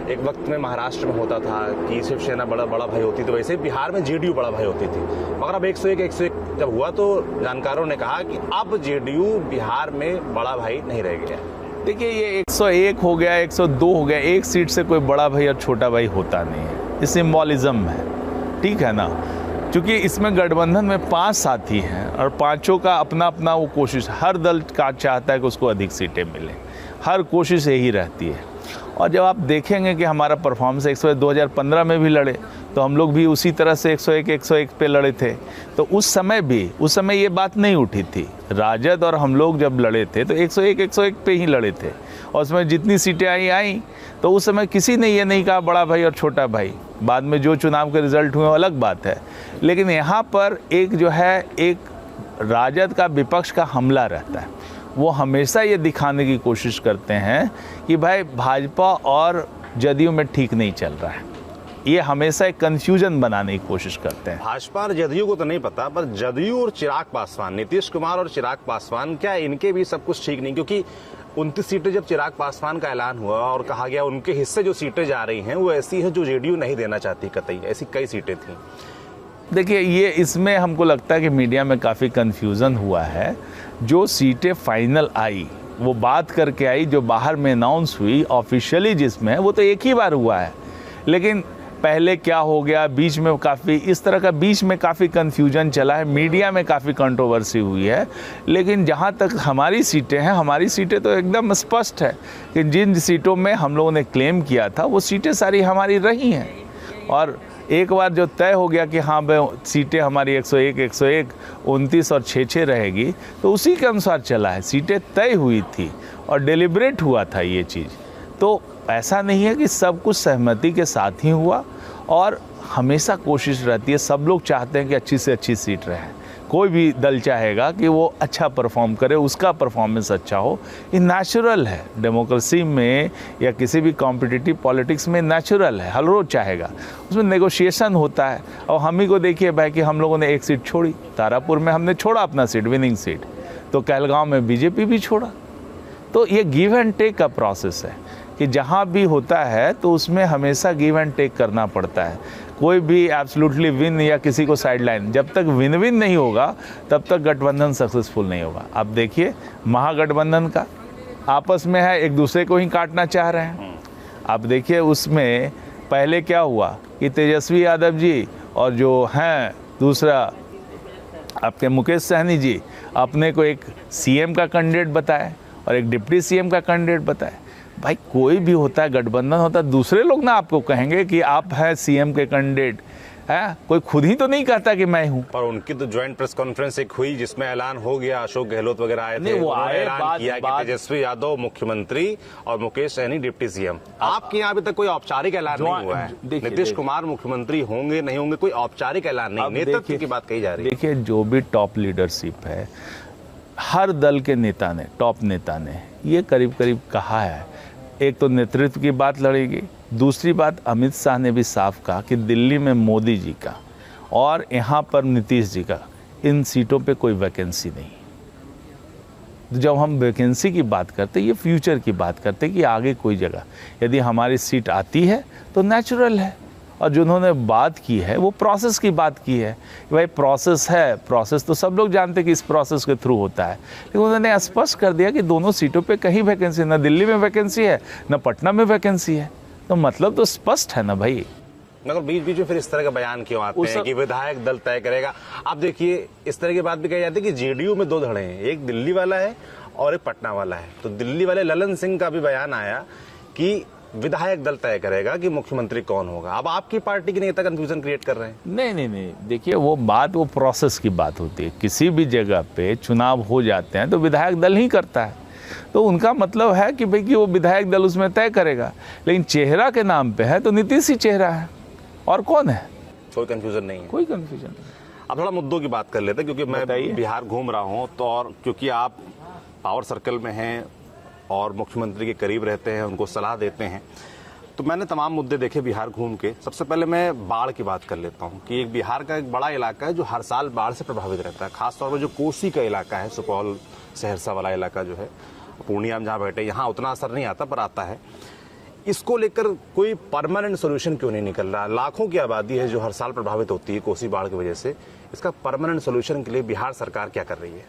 एक वक्त में महाराष्ट्र में होता था कि शिवसेना बड़ा भाई होती, तो वैसे बिहार में जेडीयू बड़ा भाई होती थी। मगर अब 101 जब हुआ, तो जानकारों ने कहा कि अब जेडीयू बिहार में बड़ा भाई नहीं रह गया। देखिए ये 101 हो गया, 102 हो गया, एक सीट से कोई बड़ा भाई और छोटा भाई होता नहीं है, ये सिम्बॉलिज्म है, ठीक है ना। क्योंकि इसमें गठबंधन में 5 साथी हैं और पांचों का अपना अपना वो कोशिश, हर दल का चाहता है कि उसको अधिक सीटें मिलें, हर कोशिश यही रहती है। और जब आप देखेंगे कि हमारा परफॉर्मेंस 2015 में भी लड़े तो हम लोग भी उसी तरह से 101 पे लड़े थे, तो उस समय ये बात नहीं उठी थी। राजद और हम लोग जब लड़े थे तो 101 पे ही लड़े थे, और उसमें जितनी सीटें आई तो उस समय किसी ने ये नहीं कहा बड़ा भाई और छोटा भाई। बाद में जो चुनाव के रिजल्ट हुए अलग बात है, लेकिन यहाँ पर एक राजद का विपक्ष का हमला रहता है। वो हमेशा ये दिखाने की कोशिश करते हैं कि भाई भाजपा और जदयू में ठीक नहीं चल रहा है, ये हमेशा एक कंफ्यूजन बनाने की कोशिश करते हैं। भाजपा और जदयू को तो नहीं पता, पर जदयू और चिराग पासवान, नीतीश कुमार और चिराग पासवान, क्या इनके भी सब कुछ ठीक नहीं? क्योंकि 29 सीटें जब चिराग पासवान का ऐलान हुआ और कहा गया उनके हिस्से जो सीटें जा रही हैं वो ऐसी है जो जेडीयू नहीं देना चाहती कतई, ऐसी कई सीटें थी। देखिए ये इसमें हमको लगता है कि मीडिया में काफ़ी कंफ्यूजन हुआ है। जो सीटें फाइनल आई वो बात करके आई, जो बाहर में अनाउंस हुई ऑफिशियली जिसमें, वो तो एक ही बार हुआ है। लेकिन पहले क्या हो गया, बीच में काफ़ी इस तरह का बीच में काफ़ी कन्फ्यूजन चला है, मीडिया में काफ़ी कंट्रोवर्सी हुई है। लेकिन जहाँ तक हमारी सीटें हैं, हमारी सीटें तो एकदम स्पष्ट है कि जिन सीटों में हम लोगों ने क्लेम किया था वो सीटें सारी हमारी रही हैं। और एक बार जो तय हो गया कि हाँ भाई सीटें हमारी 101, 29 और 6 रहेगी, तो उसी के अनुसार चला है। सीटें तय हुई थी और डिलिब्रेट हुआ था ये चीज़, तो ऐसा नहीं है कि सब कुछ सहमति के साथ ही हुआ। और हमेशा कोशिश रहती है, सब लोग चाहते हैं कि अच्छी से अच्छी सीट रहे, कोई भी दल चाहेगा कि वो अच्छा परफॉर्म करे, उसका परफॉर्मेंस अच्छा हो। ये नेचुरल है डेमोक्रेसी में या किसी भी कॉम्पिटिटिव पॉलिटिक्स में, नेचुरल है, हर रोज चाहेगा। उसमें नेगोशिएशन होता है। और हम ही को देखिए भाई कि हम लोगों ने एक सीट छोड़ी, तारापुर में हमने छोड़ा अपना सीट, विनिंग सीट, तो कहलगांव में बीजेपी भी छोड़ा। तो ये गिव एंड टेक का प्रोसेस है कि जहाँ भी होता है तो उसमें हमेशा गिव एंड टेक करना पड़ता है। कोई भी एब्सोल्युटली विन या किसी को साइडलाइन, जब तक विन नहीं होगा तब तक गठबंधन सक्सेसफुल नहीं होगा। अब देखिए महागठबंधन का आपस में है, एक दूसरे को ही काटना चाह रहे हैं। अब देखिए उसमें पहले क्या हुआ कि तेजस्वी यादव जी और जो हैं दूसरा आपके मुकेश सहनी जी अपने को एक सीएम का कैंडिडेट बताए और एक डिप्टी सीएम का कैंडिडेट बताए। भाई कोई भी होता है, गठबंधन होता है, दूसरे लोग ना आपको कहेंगे कि आप हैं सीएम के कैंडिडेट, है कोई खुद ही तो नहीं कहता कि मैं हूं। पर उनकी तो ज्वाइंट प्रेस कॉन्फ्रेंस एक हुई जिसमें ऐलान हो गया, अशोक गहलोत वगैरह आए थे, वो आए, ऐलान किया कि तेजस्वी यादव मुख्यमंत्री और मुकेश सहनी डिप्टी सीएम। आपके यहाँ अभी तक कोई औपचारिक ऐलान नहीं हुआ है। नीतीश कुमार मुख्यमंत्री होंगे नहीं होंगे, कोई औपचारिक ऐलान नहीं, नेतृत्व की बात कही जा रही है। देखिए जो भी टॉप लीडरशिप है, हर दल के नेता ने, टॉप नेता ने ये करीब करीब कहा है, एक तो नेतृत्व की बात लड़ेगी, दूसरी बात अमित शाह ने भी साफ कहा कि दिल्ली में मोदी जी का और यहाँ पर नीतीश जी का, इन सीटों पे कोई वैकेंसी नहीं। जब हम वैकेंसी की बात करते, ये फ्यूचर की बात करते कि आगे कोई जगह यदि हमारी सीट आती है तो नेचुरल है। और जिन्होंने बात की है वो प्रोसेस की बात की है कि भाई प्रोसेस है, प्रोसेस तो सब लोग जानते हैं कि इस प्रोसेस के थ्रू होता है। लेकिन उन्होंने स्पष्ट कर दिया कि दोनों सीटों पे कहीं वैकेंसी, ना दिल्ली में वैकेंसी है ना पटना में वैकेंसी है, तो मतलब तो स्पष्ट है ना भाई। मगर बीच बीच में फिर इस तरह का बयान क्यों आते हैं कि विधायक दल तय करेगा? आप देखिए इस तरह की बात भी कही जाती है कि जेडीयू में 2 धड़े हैं, एक दिल्ली वाला है और एक पटना वाला है। तो दिल्ली वाले ललन सिंह का भी बयान आया कि विधायक दल तय करेगा कि मुख्यमंत्री कौन होगा। अब आपकी पार्टी के नेता कंफ्यूजन क्रिएट कर रहे हैं। नहीं, देखिए वो प्रोसेस की बात होती है। किसी भी जगह पे चुनाव हो जाते हैं तो विधायक दल ही करता है, तो उनका मतलब है कि भाई कि वो विधायक दल उसमें तय करेगा। लेकिन चेहरा के नाम पे है तो नीतीश ही चेहरा है, और कौन है? कोई कंफ्यूजन नहीं है, कोई कंफ्यूजन नहीं। अब थोड़ा मुद्दों की बात कर लेते हैं, क्योंकि मैं बिहार घूम रहा हूँ तो, और क्योंकि आप पावर सर्कल में हैं और मुख्यमंत्री के करीब रहते हैं, उनको सलाह देते हैं, तो मैंने तमाम मुद्दे देखे बिहार घूम के। सबसे पहले मैं बाढ़ की बात कर लेता हूँ कि एक बिहार का एक बड़ा इलाका है जो हर साल बाढ़ से प्रभावित रहता है। खासतौर पर जो कोसी का इलाका है, सुपौल सहरसा वाला इलाका जो है, पूर्णिया में जहाँ बैठे, यहाँ उतना असर नहीं आता पर आता है। इसको लेकर कोई परमानेंट सोल्यूशन क्यों नहीं निकल रहा? लाखों की आबादी है जो हर साल प्रभावित होती है कोसी बाढ़ की वजह से। इसका परमानेंट सोल्यूशन के लिए बिहार सरकार क्या कर रही है?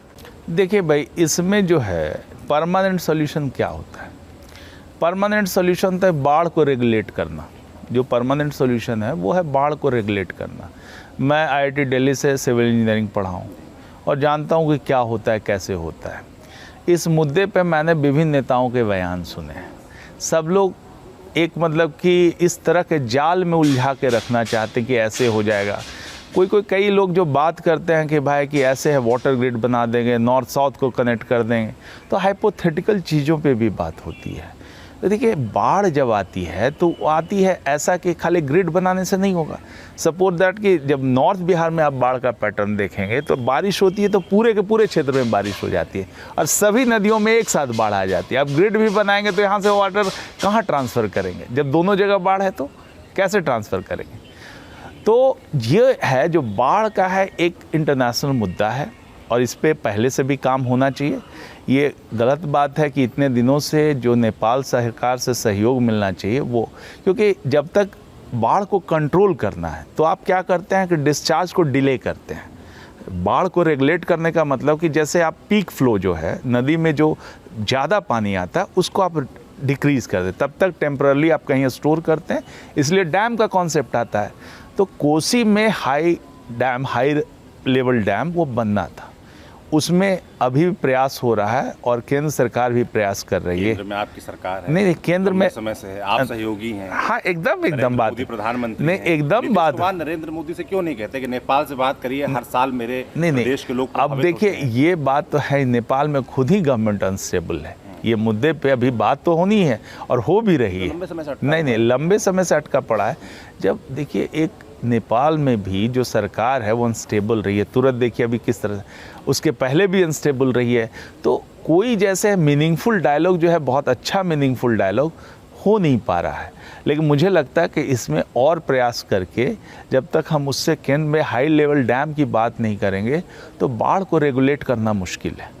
देखिए भाई, इसमें जो है परमानेंट सॉल्यूशन क्या होता है? परमानेंट सॉल्यूशन तो है बाढ़ को रेगुलेट करना। जो परमानेंट सॉल्यूशन है वो है बाढ़ को रेगुलेट करना। मैं IIT दिल्ली से सिविल इंजीनियरिंग पढ़ा हूँ और जानता हूँ कि क्या होता है, कैसे होता है। इस मुद्दे पे मैंने विभिन्न नेताओं के बयान सुने हैं। सब लोग एक मतलब कि इस तरह के जाल में उलझा के रखना चाहते हैं कि ऐसे हो जाएगा। कई लोग जो बात करते हैं कि भाई कि ऐसे है, वाटर ग्रिड बना देंगे, नॉर्थ साउथ को कनेक्ट कर देंगे, तो हाइपोथेटिकल चीज़ों पे भी बात होती है। तो देखिए, बाढ़ जब आती है तो आती है ऐसा कि खाली ग्रिड बनाने से नहीं होगा। सपोज दैट कि जब नॉर्थ बिहार में आप बाढ़ का पैटर्न देखेंगे तो बारिश होती है तो पूरे के पूरे क्षेत्र में बारिश हो जाती है और सभी नदियों में एक साथ बाढ़ आ जाती है। आप ग्रिड भी बनाएंगे तो यहाँ से वाटर कहाँ ट्रांसफ़र करेंगे? जब दोनों जगह बाढ़ है तो कैसे ट्रांसफ़र करेंगे? तो ये है जो बाढ़ का है, एक इंटरनेशनल मुद्दा है और इस पे पहले से भी काम होना चाहिए। ये गलत बात है कि इतने दिनों से जो नेपाल सरकार से सहयोग मिलना चाहिए वो, क्योंकि जब तक बाढ़ को कंट्रोल करना है तो आप क्या करते हैं कि डिस्चार्ज को डिले करते हैं। बाढ़ को रेगुलेट करने का मतलब कि जैसे आप पीक फ्लो जो है नदी में जो ज़्यादा पानी आता है उसको आप डिक्रीज़ कर दें, तब तक टेम्परली आप कहीं स्टोर करते हैं, इसलिए डैम का कॉन्सेप्ट आता है। तो कोसी में हाई लेवल डैम वो बनना था, उसमें अभी भी प्रयास हो रहा है और केंद्र सरकार भी प्रयास कर रही है। केंद्र में आपकी सरकार है? नहीं, केंद्र में समय से है, आप सहयोगी हैं। हाँ, एकदम बात है, प्रधानमंत्री नहीं, एकदम बात है। नरेंद्र मोदी से क्यों नहीं कहते कि नेपाल से बात करिए, हर साल मेरे नहीं, देश के लोग अब देखिए, ये बात तो है, नेपाल में खुद ही गवर्नमेंट अनस्टेबल है। ये मुद्दे पे अभी बात तो होनी है और हो भी रही है। नहीं, लंबे समय से अटका पड़ा है। जब देखिए, एक नेपाल में भी जो सरकार है वो अनस्टेबल रही है। तुरंत देखिए अभी किस तरह, उसके पहले भी अनस्टेबल रही है। तो कोई जैसे मीनिंगफुल डायलॉग जो है, बहुत अच्छा मीनिंगफुल डायलॉग हो नहीं पा रहा है। लेकिन मुझे लगता है कि इसमें और प्रयास करके जब तक हम उससे केंद्र में हाई लेवल डैम की बात नहीं करेंगे तो बाढ़ को रेगुलेट करना मुश्किल है।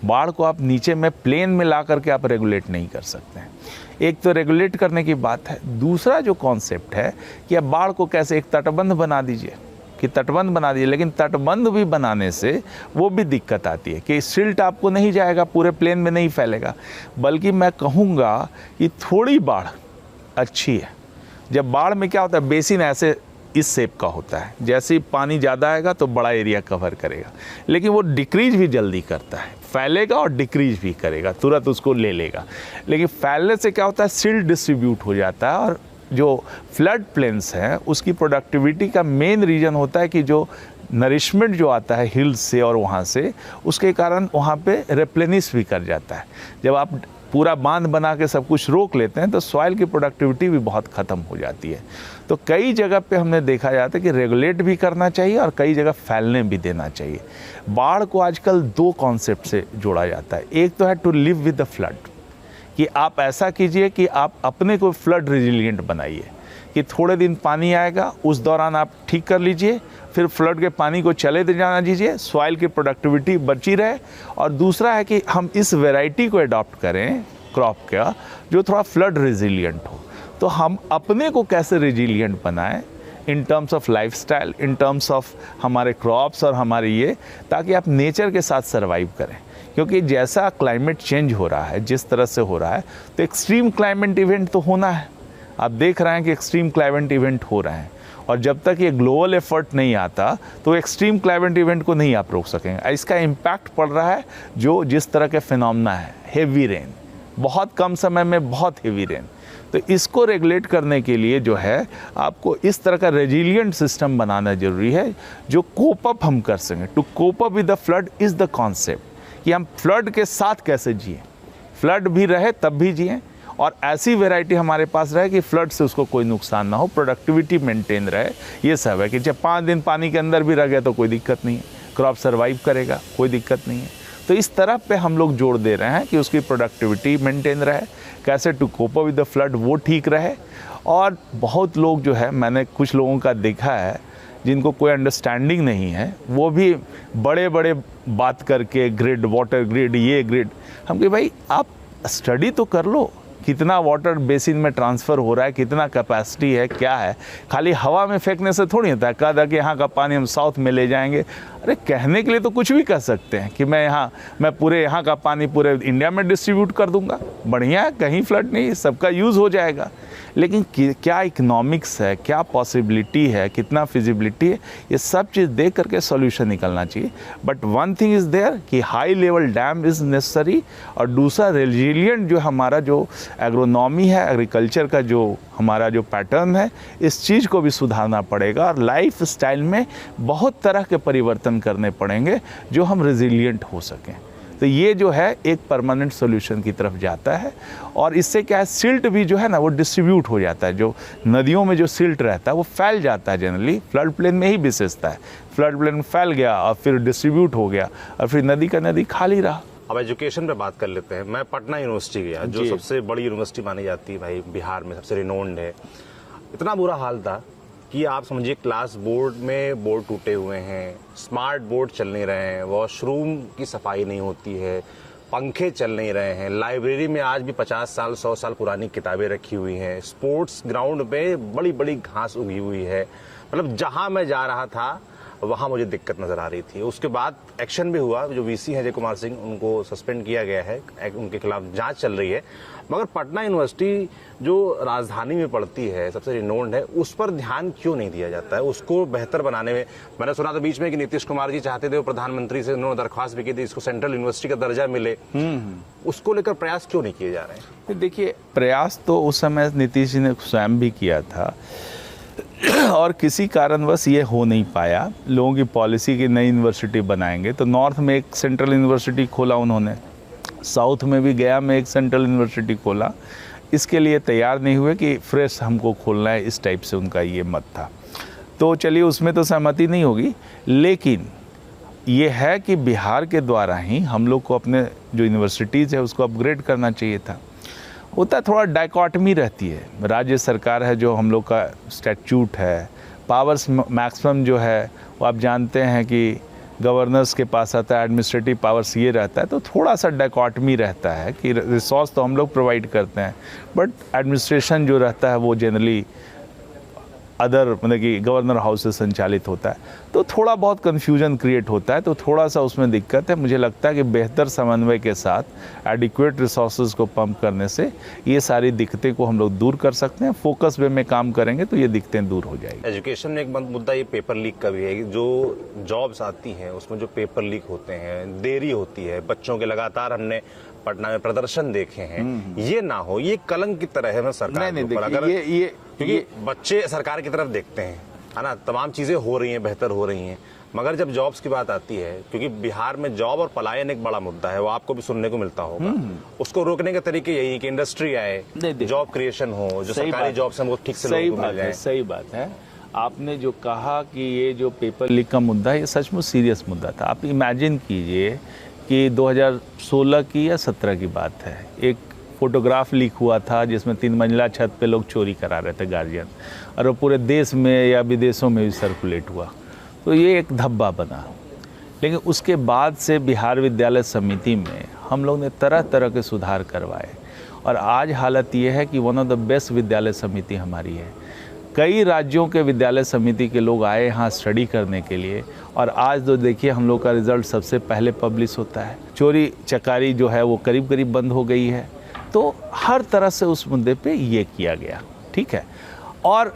बाढ़ को आप नीचे में प्लेन में ला करके आप रेगुलेट नहीं कर सकते हैं। एक तो रेगुलेट करने की बात है, दूसरा जो कॉन्सेप्ट है कि आप बाढ़ को कैसे एक तटबंध बना दीजिए, कि तटबंध बना दीजिए। लेकिन तटबंध भी बनाने से वो भी दिक्कत आती है कि सिल्ट आपको नहीं जाएगा, पूरे प्लेन में नहीं फैलेगा। बल्कि मैं कहूँगा कि थोड़ी बाढ़ अच्छी है। जब बाढ़ में क्या होता है, बेसिन ऐसे इस शेप का होता है, जैसे ही पानी ज़्यादा आएगा तो बड़ा एरिया कवर करेगा, लेकिन वो डिक्रीज भी जल्दी करता है, फैलेगा और डिक्रीज भी करेगा, तुरंत उसको ले लेगा। लेकिन फैलने से क्या होता है, सिल्ट डिस्ट्रीब्यूट हो जाता है और जो फ्लड प्लेन्स हैं उसकी प्रोडक्टिविटी का मेन रीज़न होता है कि जो नरिशमेंट जो आता है हिल्स से और वहाँ से, उसके कारण वहाँ पे रिप्लेनिश भी कर जाता है। जब आप पूरा बांध बना के सब कुछ रोक लेते हैं तो सॉइल की प्रोडक्टिविटी भी बहुत ख़त्म हो जाती है। तो कई जगह पे हमने देखा जाता है कि रेगुलेट भी करना चाहिए और कई जगह फैलने भी देना चाहिए। बाढ़ को आजकल दो कॉन्सेप्ट से जोड़ा जाता है। एक तो है to live with the flood, कि आप ऐसा कीजिए कि आप अपने को फ्लड रेजिलिएंट बनाइए, कि थोड़े दिन पानी आएगा उस दौरान आप ठीक कर लीजिए, फिर फ्लड के पानी को चले जाना दीजिए, सॉइल की प्रोडक्टिविटी बची रहे। और दूसरा है कि हम इस वैरायटी को अडॉप्ट करें क्रॉप का जो थोड़ा फ्लड रेजिलिएंट हो। तो हम अपने को कैसे रेजिलिएंट बनाएं in terms of lifestyle, in terms of हमारे क्रॉप्स और हमारे ये, ताकि आप नेचर के साथ सर्वाइव करें। क्योंकि जैसा क्लाइमेट चेंज हो रहा है, जिस तरह से हो रहा है, तो एक्सट्रीम क्लाइमेट इवेंट तो होना है। आप देख रहे हैं कि एक्सट्रीम क्लाइमेट इवेंट हो रहे हैं और जब तक ये ग्लोबल एफर्ट नहीं आता तो एक्सट्रीम क्लाइमेट इवेंट को नहीं आप रोक सकेंगे। इसका इम्पैक्ट पड़ रहा है जो जिस तरह के फिनोमेना है, हेवी रेन, बहुत कम समय में बहुत हेवी रेन। तो इसको रेगुलेट करने के लिए जो है आपको इस तरह का रेजिलिएंट सिस्टम बनाना जरूरी है जो कोप अप हम कर सकें। To cope up with the flood is the concept, कि हम फ्लड के साथ कैसे जिए, फ्लड भी रहे तब भी जिए और ऐसी वैरायटी हमारे पास रहे कि फ्लड से उसको कोई नुकसान ना हो, प्रोडक्टिविटी मेंटेन रहे। ये सब है कि जब 5 दिन पानी के अंदर भी रह गया तो कोई दिक्कत नहीं है, क्रॉप सर्वाइव करेगा, कोई दिक्कत नहीं है। तो इस तरह पे हम लोग जोड़ दे रहे हैं कि उसकी प्रोडक्टिविटी मेंटेन रहे, कैसे to cope up with the flood वो ठीक रहे। और बहुत लोग जो है, मैंने कुछ लोगों का देखा है जिनको कोई अंडरस्टैंडिंग नहीं है, वो भी बड़े बड़े बात करके ग्रिड, वाटर ग्रिड, ये ग्रिड, हम कहे भाई आप स्टडी तो कर लो कितना वाटर बेसिन में ट्रांसफ़र हो रहा है, कितना कैपेसिटी है, क्या है। खाली हवा में फेंकने से थोड़ी होता है, कहा था कि यहाँ का पानी हम साउथ में ले जाएंगे। अरे कहने के लिए तो कुछ भी कर सकते हैं कि मैं पूरे यहाँ का पानी पूरे इंडिया में डिस्ट्रीब्यूट कर दूंगा, बढ़िया है, कहीं फ्लड नहीं, सबका यूज़ हो जाएगा। लेकिन क्या इकोनॉमिक्स है, क्या पॉसिबिलिटी है, कितना फिजिबिलिटी है, ये सब चीज़ देख करके सॉल्यूशन निकलना चाहिए। But one thing is there कि high level dam is necessary, और दूसरा रेजिलिएंट जो हमारा जो एग्रोनॉमी है, एग्रीकल्चर का जो हमारा जो पैटर्न है, इस चीज़ को भी सुधारना पड़ेगा। और लाइफ स्टाइल में बहुत तरह के परिवर्तन करने पड़ेंगे जो हम रेजिलिएंट हो सकें। तो ये जो है एक परमानेंट सॉल्यूशन की तरफ जाता है। और इससे क्या है, सिल्ट भी जो है ना वो डिस्ट्रीब्यूट हो जाता है। जो नदियों में जो सिल्ट रहता है वो फैल जाता है, जनरली फ्लड प्लेन में ही विशेषता है। फ्लड प्लेन में फैल गया और फिर डिस्ट्रीब्यूट हो गया और फिर नदी का नदी खाली रहा। अब एजुकेशन पे बात कर लेते हैं। मैं पटना यूनिवर्सिटी गया, जो सबसे बड़ी यूनिवर्सिटी मानी जाती है भाई बिहार में, सबसे रिनोन्ड है। इतना बुरा हाल था कि आप समझिए क्लास बोर्ड में बोर्ड टूटे हुए हैं, स्मार्ट बोर्ड चल नहीं रहे हैं, वॉशरूम की सफाई नहीं होती है, पंखे चल नहीं रहे हैं, लाइब्रेरी में आज भी 50 साल 100 साल पुरानी किताबें रखी हुई हैं, स्पोर्ट्स ग्राउंड पे बड़ी बड़ी घास उगी हुई है। मतलब जहां मैं जा रहा था वहां मुझे दिक्कत नजर आ रही थी। उसके बाद एक्शन भी हुआ, जो वीसी है अजय कुमार सिंह, उनको सस्पेंड किया गया है, उनके खिलाफ जांच चल रही है। मगर पटना यूनिवर्सिटी जो राजधानी में पड़ती है, सबसे रिनोन्ड है, उस पर ध्यान क्यों नहीं दिया जाता है? उसको बेहतर बनाने में मैंने सुना था बीच में कि नीतीश कुमार जी चाहते थे, वो प्रधानमंत्री से उन्होंने दरख्वास्त भी की थी इसको सेंट्रल यूनिवर्सिटी का दर्जा मिले। उसको लेकर प्रयास क्यों नहीं किए जा रहे हैं? देखिए, प्रयास तो उस समय नीतीश जी ने स्वयं भी किया था और किसी कारणवश ये हो नहीं पाया। लोगों की पॉलिसी की नई यूनिवर्सिटी बनाएंगे, तो नॉर्थ में एक सेंट्रल यूनिवर्सिटी खोला उन्होंने, साउथ में भी गया में एक सेंट्रल यूनिवर्सिटी खोला। इसके लिए तैयार नहीं हुए कि फ्रेश हमको खोलना है, इस टाइप से उनका ये मत था। तो चलिए, उसमें तो सहमति नहीं होगी, लेकिन ये है कि बिहार के द्वारा ही हम लोग को अपने जो यूनिवर्सिटीज़ है उसको अपग्रेड करना चाहिए था। होता थोड़ा डाइकॉटमी रहती है, राज्य सरकार है जो हम लोग का स्टैट्यूट है, पावर्स मैक्सिमम जो है वो आप जानते हैं कि गवर्नर्स के पास आता है, एडमिनिस्ट्रेटिव पावर्स ये रहता है, तो थोड़ा सा डाइकॉटमी रहता है कि रिसोर्स तो हम लोग प्रोवाइड करते हैं बट एडमिनिस्ट्रेशन जो रहता है वो जनरली अदर मतलब कि गवर्नर हाउस से संचालित होता है, तो थोड़ा बहुत कन्फ्यूजन क्रिएट होता है, तो थोड़ा सा उसमें दिक्कत है। मुझे लगता है कि बेहतर समन्वय के साथ एडिक्वेट रिसोर्सेज को पंप करने से ये सारी दिक्कतें को हम लोग दूर कर सकते हैं। फोकस वे में काम करेंगे तो ये दिक्कतें दूर हो जाएगी। एजुकेशन में एक मुद्दा ये पेपर लीक का भी है। जो जॉब्स आती हैं उसमें जो पेपर लीक होते हैं, देरी होती है, बच्चों के लगातार हमने पटना में प्रदर्शन देखे हैं, ये ना हो, ये कलंक की तरह है मैं सरकार के ऊपर। अगर क्योंकि बच्चे सरकार की तरफ देखते हैं, है ना, तमाम चीजें हो रही हैं, बेहतर हो रही हैं, मगर जब जॉब्स की बात आती है, क्योंकि बिहार में जॉब और पलायन एक बड़ा मुद्दा है, वो आपको भी सुनने को मिलता होगा, उसको रोकने के तरीके यही कि इंडस्ट्री आए, जॉब क्रिएशन हो, जो सरकारी जॉब्स हैं वो ठीक से लोगों को मिल जाए। सही बात है। आपने जो कहा कि ये जो पेपर लीक का मुद्दा है, ये सचमुच सीरियस मुद्दा था। आप इमेजिन कीजिए कि 2016 की या 17 की बात है, एक फोटोग्राफ लीक हुआ था जिसमें 3 मंजिला छत पे लोग चोरी करा रहे थे, गार्जियन, और वो पूरे देश में या विदेशों में भी सर्कुलेट हुआ, तो ये एक धब्बा बना। लेकिन उसके बाद से बिहार विद्यालय समिति में हम लोग ने तरह तरह के सुधार करवाए और आज हालत ये है कि वन ऑफ द बेस्ट विद्यालय समिति हमारी है। कई राज्यों के विद्यालय समिति के लोग आए यहाँ स्टडी करने के लिए, और आज तो देखिए हम लोग का रिज़ल्ट सबसे पहले पब्लिश होता है। चोरी चकारी जो है वो करीब करीब बंद हो गई है। तो हर तरह से उस मुद्दे पे ये किया गया, ठीक है। और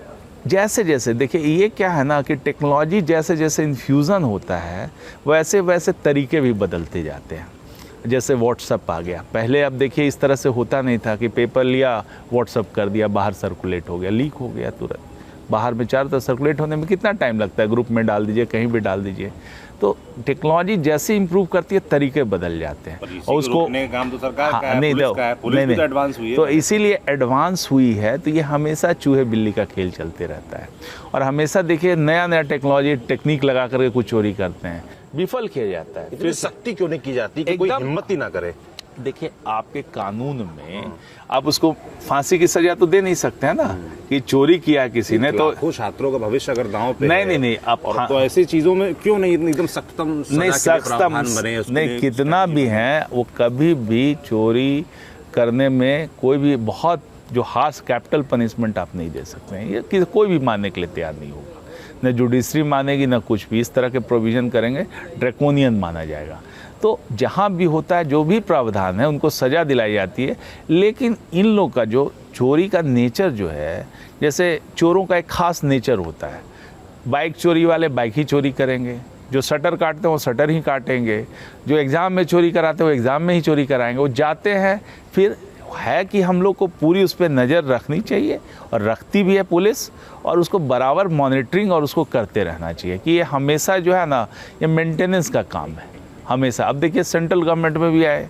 जैसे जैसे देखिए ये क्या है ना कि टेक्नोलॉजी जैसे जैसे इन्फ्यूज़न होता है वैसे वैसे तरीके भी बदलते जाते हैं। जैसे व्हाट्सअप आ गया, पहले अब देखिए इस तरह से होता नहीं था कि पेपर लिया, व्हाट्सअप कर दिया, बाहर सर्कुलेट हो गया, लीक हो गया तुरंत। बाहर में चारों तरफ सर्कुलेट होने में कितना टाइम लगता है, ग्रुप में डाल दीजिए, कहीं भी डाल दीजिए। तो टेक्नोलॉजी जैसे इंप्रूव करती है तरीके बदल जाते हैं और उसको काम तो सरकार का है, नहीं पुलिस का है, पुलिस भी तो एडवांस हुई है। तो इसीलिए एडवांस हुई है, तो ये हमेशा चूहे बिल्ली का खेल चलते रहता है और हमेशा देखिए नया नया टेक्नोलॉजी टेक्निक लगा करके कुछ चोरी करते हैं, विफल किया जाता है। फिर सख्ती क्यों नहीं की जाती कि कोई हिम्मत ही ना करे? देखिए आपके कानून में आप उसको फांसी की सजा तो दे नहीं सकते हैं ना कि चोरी किया किसी ने, तो छात्रों का भविष्य अगर दांव पे नहीं आप तो ऐसी चीजों में क्यों नहीं एकदम सख्तम नहीं, कितना भी हैं वो कभी भी चोरी करने में कोई भी बहुत जो हार्श कैपिटल पनिशमेंट आप नहीं दे सकते हैं, ये कोई भी मानने के लिए तैयार नहीं होगा, न जुडिशरी मानेगी न कुछ भी। इस तरह के प्रोविज़न करेंगे ड्रैकोनियन माना जाएगा। तो जहाँ भी होता है जो भी प्रावधान है उनको सज़ा दिलाई जाती है, लेकिन इन लोग का जो चोरी का नेचर जो है, जैसे चोरों का एक ख़ास नेचर होता है, बाइक चोरी वाले बाइक ही चोरी करेंगे, जो शटर काटते हैं वो शटर ही काटेंगे, जो एग्ज़ाम में चोरी कराते हैं वो एग्ज़ाम में ही चोरी कराएंगे। वो जाते हैं, फिर है कि हम लोग को पूरी उस पर नज़र रखनी चाहिए और रखती भी है पुलिस, और उसको बराबर मॉनिटरिंग और उसको करते रहना चाहिए कि ये हमेशा जो है ना, ये मेंटेनेंस का काम है हमेशा। अब देखिए सेंट्रल गवर्नमेंट में भी आए,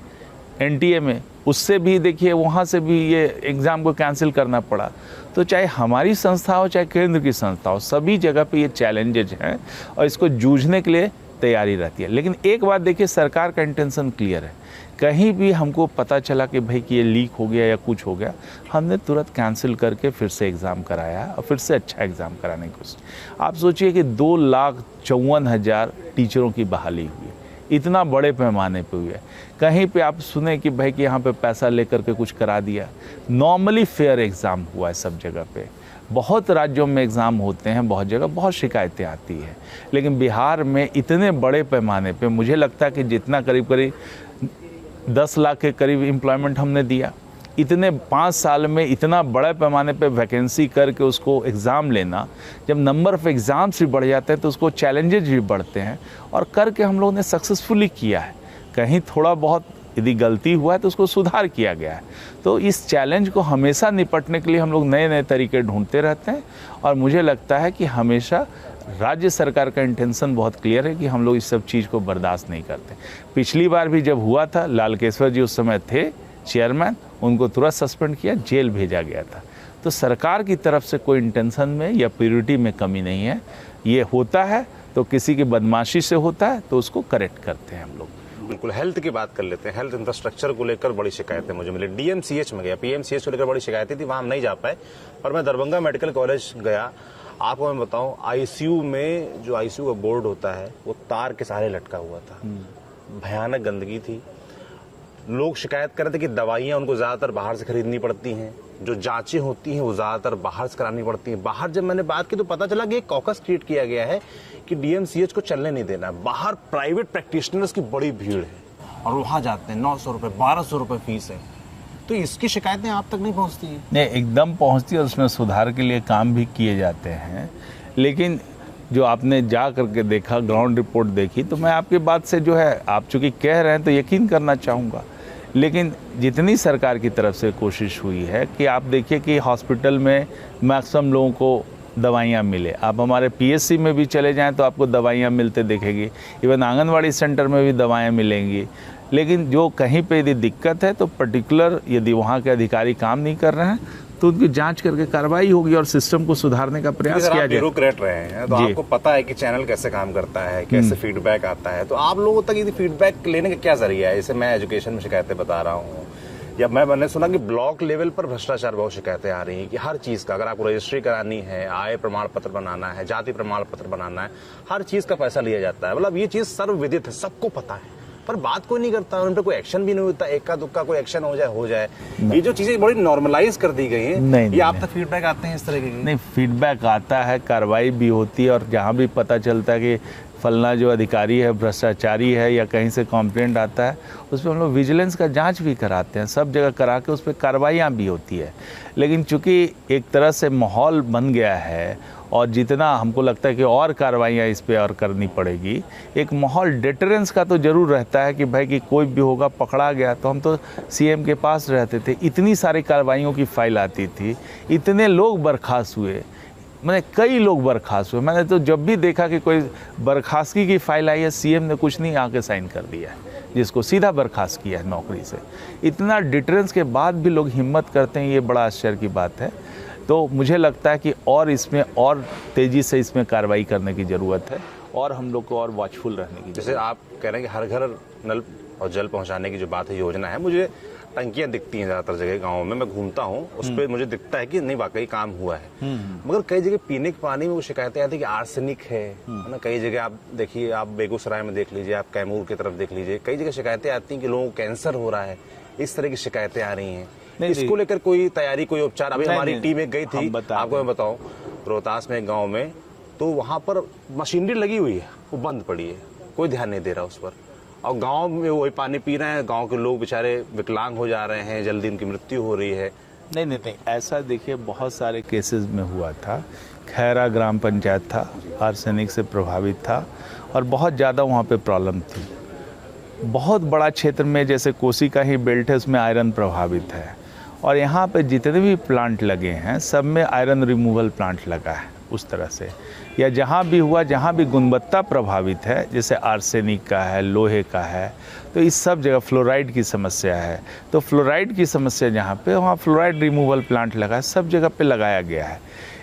एनटीए में, उससे भी देखिए वहाँ से भी ये एग्ज़ाम को कैंसिल करना पड़ा। तो चाहे हमारी संस्था हो चाहे केंद्र की संस्था हो, सभी जगह पे ये चैलेंजेज हैं और इसको जूझने के लिए तैयारी रहती है। लेकिन एक बात देखिए, सरकार का इंटेंशन क्लियर है। कहीं भी हमको पता चला कि भाई कि ये लीक हो गया या कुछ हो गया, हमने तुरंत कैंसिल करके फिर से एग्ज़ाम कराया और फिर से अच्छा एग्ज़ाम कराने की कोशिश। आप सोचिए कि 2,54,000 टीचरों की बहाली हुई है, इतना बड़े पैमाने पे हुई है। कहीं पे आप सुने कि भाई कि यहाँ पे पैसा लेकर के कुछ करा दिया। नॉर्मली फेयर एग्ज़ाम हुआ है सब जगह पे। बहुत राज्यों में एग्ज़ाम होते हैं, बहुत जगह बहुत शिकायतें आती है, लेकिन बिहार में इतने बड़े पैमाने पे मुझे लगता है कि जितना करीब 10 लाख के करीब एम्प्लॉयमेंट हमने दिया, इतने 5 साल में इतना बड़े पैमाने पे वैकेंसी करके उसको एग्ज़ाम लेना, जब नंबर ऑफ़ एग्ज़ाम्स भी बढ़ जाते हैं तो उसको चैलेंजेज भी बढ़ते हैं, और करके हम लोगों ने सक्सेसफुली किया है। कहीं थोड़ा बहुत यदि गलती हुआ है तो उसको सुधार किया गया है। तो इस चैलेंज को हमेशा निपटने के लिए हम लोग नए नए तरीके ढूंढते रहते हैं, और मुझे लगता है कि हमेशा राज्य सरकार का इंटेंशन बहुत क्लियर है कि हम लोग इस सब चीज़ को बर्दाश्त नहीं करते। पिछली बार भी जब हुआ था, लालकेश्वर जी उस समय थे चेयरमैन, उनको तुरंत सस्पेंड किया, जेल भेजा गया था। तो सरकार की तरफ से कोई इंटेंशन में या प्योरिटी में कमी नहीं है। ये होता है तो किसी की बदमाशी से होता है तो उसको करेक्ट करते हैं हम लोग। बिल्कुल, हेल्थ की बात कर लेते हैं। हेल्थ इंफ्रास्ट्रक्चर को लेकर बड़ी शिकायतें मुझे मिली। डीएमसीएच में गया, पीएमसीएच को लेकर बड़ी शिकायतें थी, वहां हम नहीं जा पाए, पर मैं दरभंगा मेडिकल कॉलेज गया। आपको मैं बताऊं, आईसीयू में जो आईसीयू का बोर्ड होता है वो तार के सहारे लटका हुआ था। भयानक गंदगी थी। लोग शिकायत कर रहे थे कि दवाइयां उनको ज्यादातर बाहर से खरीदनी पड़ती हैं, जो जांचें होती हैं वो ज्यादातर बाहर से करानी पड़ती हैं। बाहर जब मैंने बात की तो पता चला कि एक कॉकस क्रिएट किया गया है कि डीएमसीएच को चलने नहीं देना। बाहर प्राइवेट प्रैक्टिशनर्स की बड़ी भीड़ है और वहां जाते हैं, 900 रुपए 1200 रुपए फीस है। तो इसकी शिकायतें आप तक नहीं पहुंचती है? नहीं, एकदम पहुंचती है और उसमें सुधार के लिए काम भी किए जाते हैं। लेकिन जो आपने जा करके देखा, ग्राउंड रिपोर्ट देखी, तो मैं आपकी बात से जो है, आप चूँकि कह रहे हैं तो यकीन करना चाहूँगा। लेकिन जितनी सरकार की तरफ से कोशिश हुई है कि आप देखिए कि हॉस्पिटल में मैक्सिमम लोगों को दवाइयाँ मिले। आप हमारे पीएचसी में भी चले जाएं तो आपको दवाइयाँ मिलते दिखेगी, इवन आंगनवाड़ी सेंटर में भी दवाएँ मिलेंगी। लेकिन जो कहीं पे यदि दिक्कत है तो पर्टिकुलर यदि वहाँ के अधिकारी काम नहीं कर रहे हैं तो उनकी जांच करके कार्रवाई होगी और सिस्टम को सुधारने का प्रयास किया जाए। ब्यूरोक्रेट रहे हैं तो आपको पता है कि चैनल कैसे काम करता है, कैसे फीडबैक आता है, तो आप लोगों तक यदि फीडबैक लेने का क्या जरिया है? जैसे मैं एजुकेशन में शिकायतें बता रहा हूँ, या मैंने सुना कि ब्लॉक लेवल पर भ्रष्टाचार बहुत शिकायतें आ रही हैं कि हर चीज का, अगर आपको रजिस्ट्री करानी है, आय प्रमाण पत्र बनाना है, जाति प्रमाण पत्र बनाना है, हर चीज का पैसा लिया जाता है। मतलब ये चीज सर्वविदित है, सबको पता है, पर बात कोई नहीं करता, उन पर कोई एक्शन भी नहीं होता। एक्का दुक्का कोई एक्शन हो जाए। ये जो चीजें बड़ी नॉर्मलाइज कर दी गई हैं, ये आप तक फीडबैक आते हैं इस तरह के? नहीं, फीडबैक आता है, कार्रवाई भी होती है, और जहाँ भी पता चलता है कि फलना जो अधिकारी है भ्रष्टाचारी है या कहीं से कंप्लेंट आता है, उस पर हम लोग विजिलेंस का जांच भी कराते हैं, सब जगह करा के उस पर कार्रवाइयाँ भी होती है। लेकिन चूंकि एक तरह से माहौल बन गया है और जितना हमको लगता है कि और कार्रवाइयाँ इस पे और करनी पड़ेगी, एक माहौल डिटरेंस का तो ज़रूर रहता है कि भाई कि कोई भी होगा पकड़ा गया तो हम तो सीएम के पास रहते थे, इतनी सारी कार्रवाइयों की फाइल आती थी, इतने लोग बर्खास्त हुए, मैंने कई लोग बर्खास्त हुए। मैंने तो जब भी देखा कि कोई बर्खास्तगी की फाइल आई है, सीएम ने कुछ नहीं आके साइन कर दिया है, जिसको सीधा बर्खास्त किया है नौकरी से। इतना डिटरेंस के बाद भी लोग हिम्मत करते हैं, ये बड़ा आश्चर्य की बात है। तो मुझे लगता है कि और इसमें और तेज़ी से इसमें कार्रवाई करने की ज़रूरत है और हम लोग को और वॉचफुल रहने की। जैसे आप कह रहे हैं कि हर घर नल और जल पहुंचाने की जो बात है, योजना है, मुझे टंकियां दिखती हैं ज़्यादातर जगह गाँव में, मैं घूमता हूँ, उस पर मुझे दिखता है कि नहीं वाकई काम हुआ है। मगर कई जगह पीने के पानी में वो शिकायतें आती है कि आर्सेनिक है ना। कई जगह आप देखिए, आप बेगूसराय में देख लीजिए, आप कैमूर की तरफ देख लीजिए, कई जगह शिकायतें आती हैं कि लोगों को कैंसर हो रहा है। इस तरह की शिकायतें आ रही हैं। नहीं, इसको लेकर कोई तैयारी, कोई उपचार? अभी हमारी टीम एक गई थी, आपको मैं बताऊं, रोहतास में गांव में, तो वहां पर मशीनरी लगी हुई है, वो बंद पड़ी है, कोई ध्यान नहीं दे रहा उस पर, और गांव में वही पानी पी रहे हैं, गांव के लोग बेचारे विकलांग हो जा रहे हैं, जल्दी उनकी मृत्यु हो रही है। नहीं, ऐसा देखिए बहुत सारे केसेस में हुआ था। खैरा ग्राम पंचायत था, आर्सेनिक से प्रभावित था और बहुत ज़्यादा वहाँ पे प्रॉब्लम थी। बहुत बड़ा क्षेत्र में जैसे कोसी का ही बेल्ट है, उसमें आयरन प्रभावित है, और यहाँ पे जितने भी प्लांट लगे हैं सब में आयरन रिमूवल प्लांट लगा है उस तरह से। या जहाँ भी हुआ, जहाँ भी गुणवत्ता प्रभावित है, जैसे आर्सेनिक का है, लोहे का है, तो इस सब जगह फ्लोराइड की समस्या है, तो फ्लोराइड की समस्या जहाँ पे, वहाँ फ्लोराइड रिमूवल प्लांट लगा है, सब जगह पे लगाया गया है।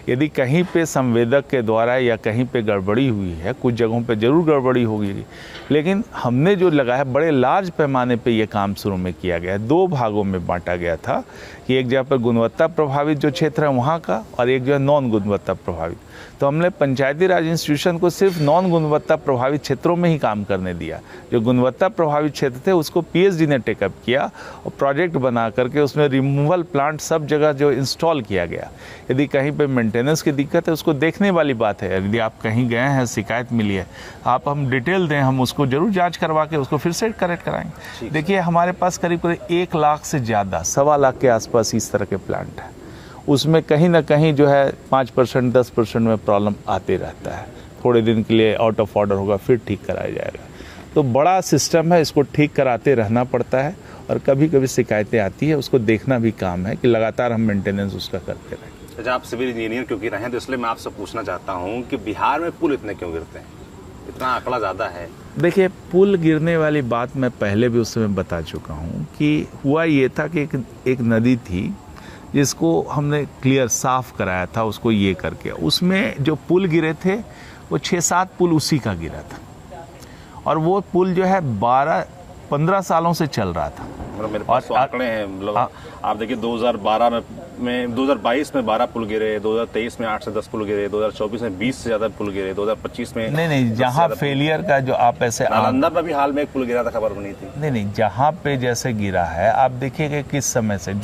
यदि कहीं पे संवेदक के द्वारा या कहीं पे गड़बड़ी हुई है, कुछ जगहों पे ज़रूर गड़बड़ी होगी, लेकिन हमने जो लगाया है बड़े लार्ज पैमाने पे ये काम शुरू में किया गया है। 2 भागों में बांटा गया था कि एक जगह पर गुणवत्ता प्रभावित जो क्षेत्र है वहाँ का, और एक जो है नॉन गुणवत्ता प्रभावित। तो हमने पंचायती राज इंस्टीट्यूशन को सिर्फ नॉन गुणवत्ता प्रभावित क्षेत्रों में ही काम करने दिया। जो गुणवत्ता प्रभावित क्षेत्र थे उसको पीएचडी ने टेकअप किया और प्रोजेक्ट बना करके उसमें रिमूवल प्लांट सब जगह जो इंस्टॉल किया गया। यदि कहीं पे मेंटेनेंस की दिक्कत है उसको देखने वाली बात है। यदि आप कहीं गए हैं, शिकायत मिली है, आप हम डिटेल दें, हम उसको जरूर जाँच करवा के उसको फिर से करेक्ट कराएंगे। देखिए हमारे पास करीब करीब 1 लाख से ज़्यादा, 1.25 लाख के आसपास इस तरह के प्लांट हैं। उसमें कहीं ना कहीं जो है 5% 10% में प्रॉब्लम आते रहता है। थोड़े दिन के लिए आउट ऑफ ऑर्डर होगा, फिर ठीक कराया जाएगा। तो बड़ा सिस्टम है, इसको ठीक कराते रहना पड़ता है, और कभी कभी शिकायतें आती है, उसको देखना भी काम है कि लगातार हम मेंटेनेंस उसका करते रहें। अच्छा, आप सिविल इंजीनियर क्योंकि रहे हैं, तो इसलिए मैं आपसे पूछना चाहता हूँ कि बिहार में पुल इतने क्यों गिरते हैं? इतना आंकड़ा ज़्यादा है। देखिए, पुल गिरने वाली बात मैं पहले भी उस समय बता चुका हूँ कि हुआ ये था कि एक नदी थी जिसको हमने क्लियर साफ कराया था, उसको ये करके, उसमें जो पुल गिरे थे वो 6-7 पुल उसी का गिरा था, और वो पुल जो है 12-15 सालों से चल रहा था। मेरे पास आंकड़े हैं, मतलब आप देखिए 2012 में 2022 में 12 पुल गिरे, 2023 में 8 से 10 पुल गिरे, 2024 में 20 से ज्यादा पुल गिरे, 2025 में नहीं, जहाँ फेलियर का जो आप ऐसे नालंदा में भी हाल में एक पुल गिरा था, खबर बनी थी। नहीं, जहाँ पे जैसे गिरा है, आप देखिए कि किस समय से,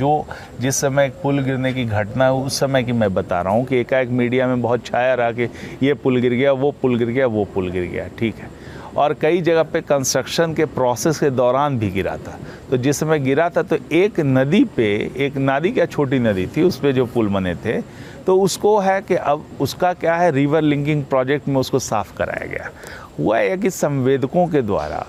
जिस समय एक पुल गिरने की घटना है उस समय की मैं बता रहा हूँ कि एकाएक मीडिया में बहुत छाया रहा कि ये पुल गिर गया, वो पुल गिर गया, वो पुल गिर गया, ठीक है। और कई जगह पे कंस्ट्रक्शन के प्रोसेस के दौरान भी गिरा था। तो जिस समय गिरा था तो एक नदी पे, एक नदी क्या छोटी नदी थी, उस पे जो पुल बने थे, तो उसको है कि अब उसका क्या है, रिवर लिंकिंग प्रोजेक्ट में उसको साफ कराया गया। हुआ है कि संवेदकों के द्वारा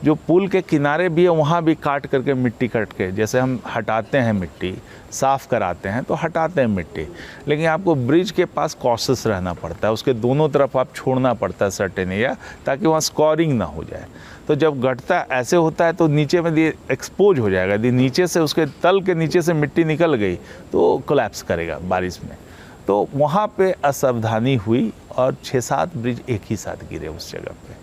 जो पुल के किनारे भी है वहाँ भी काट करके मिट्टी कट के, जैसे हम हटाते हैं मिट्टी, साफ़ कराते हैं तो हटाते हैं मिट्टी, लेकिन आपको ब्रिज के पास कॉशियस रहना पड़ता है, उसके दोनों तरफ आप छोड़ना पड़ता है सर्टेन एरिया, ताकि वहाँ स्कॉरिंग ना हो जाए। तो जब घटता ऐसे होता है तो नीचे में ये एक्सपोज हो जाएगा, यदि नीचे से उसके तल के नीचे से मिट्टी निकल गई तो कोलैप्स करेगा बारिश में। तो वहाँ पे असावधानी हुई और 6-7 ब्रिज एक ही साथ गिरे उस जगह पे।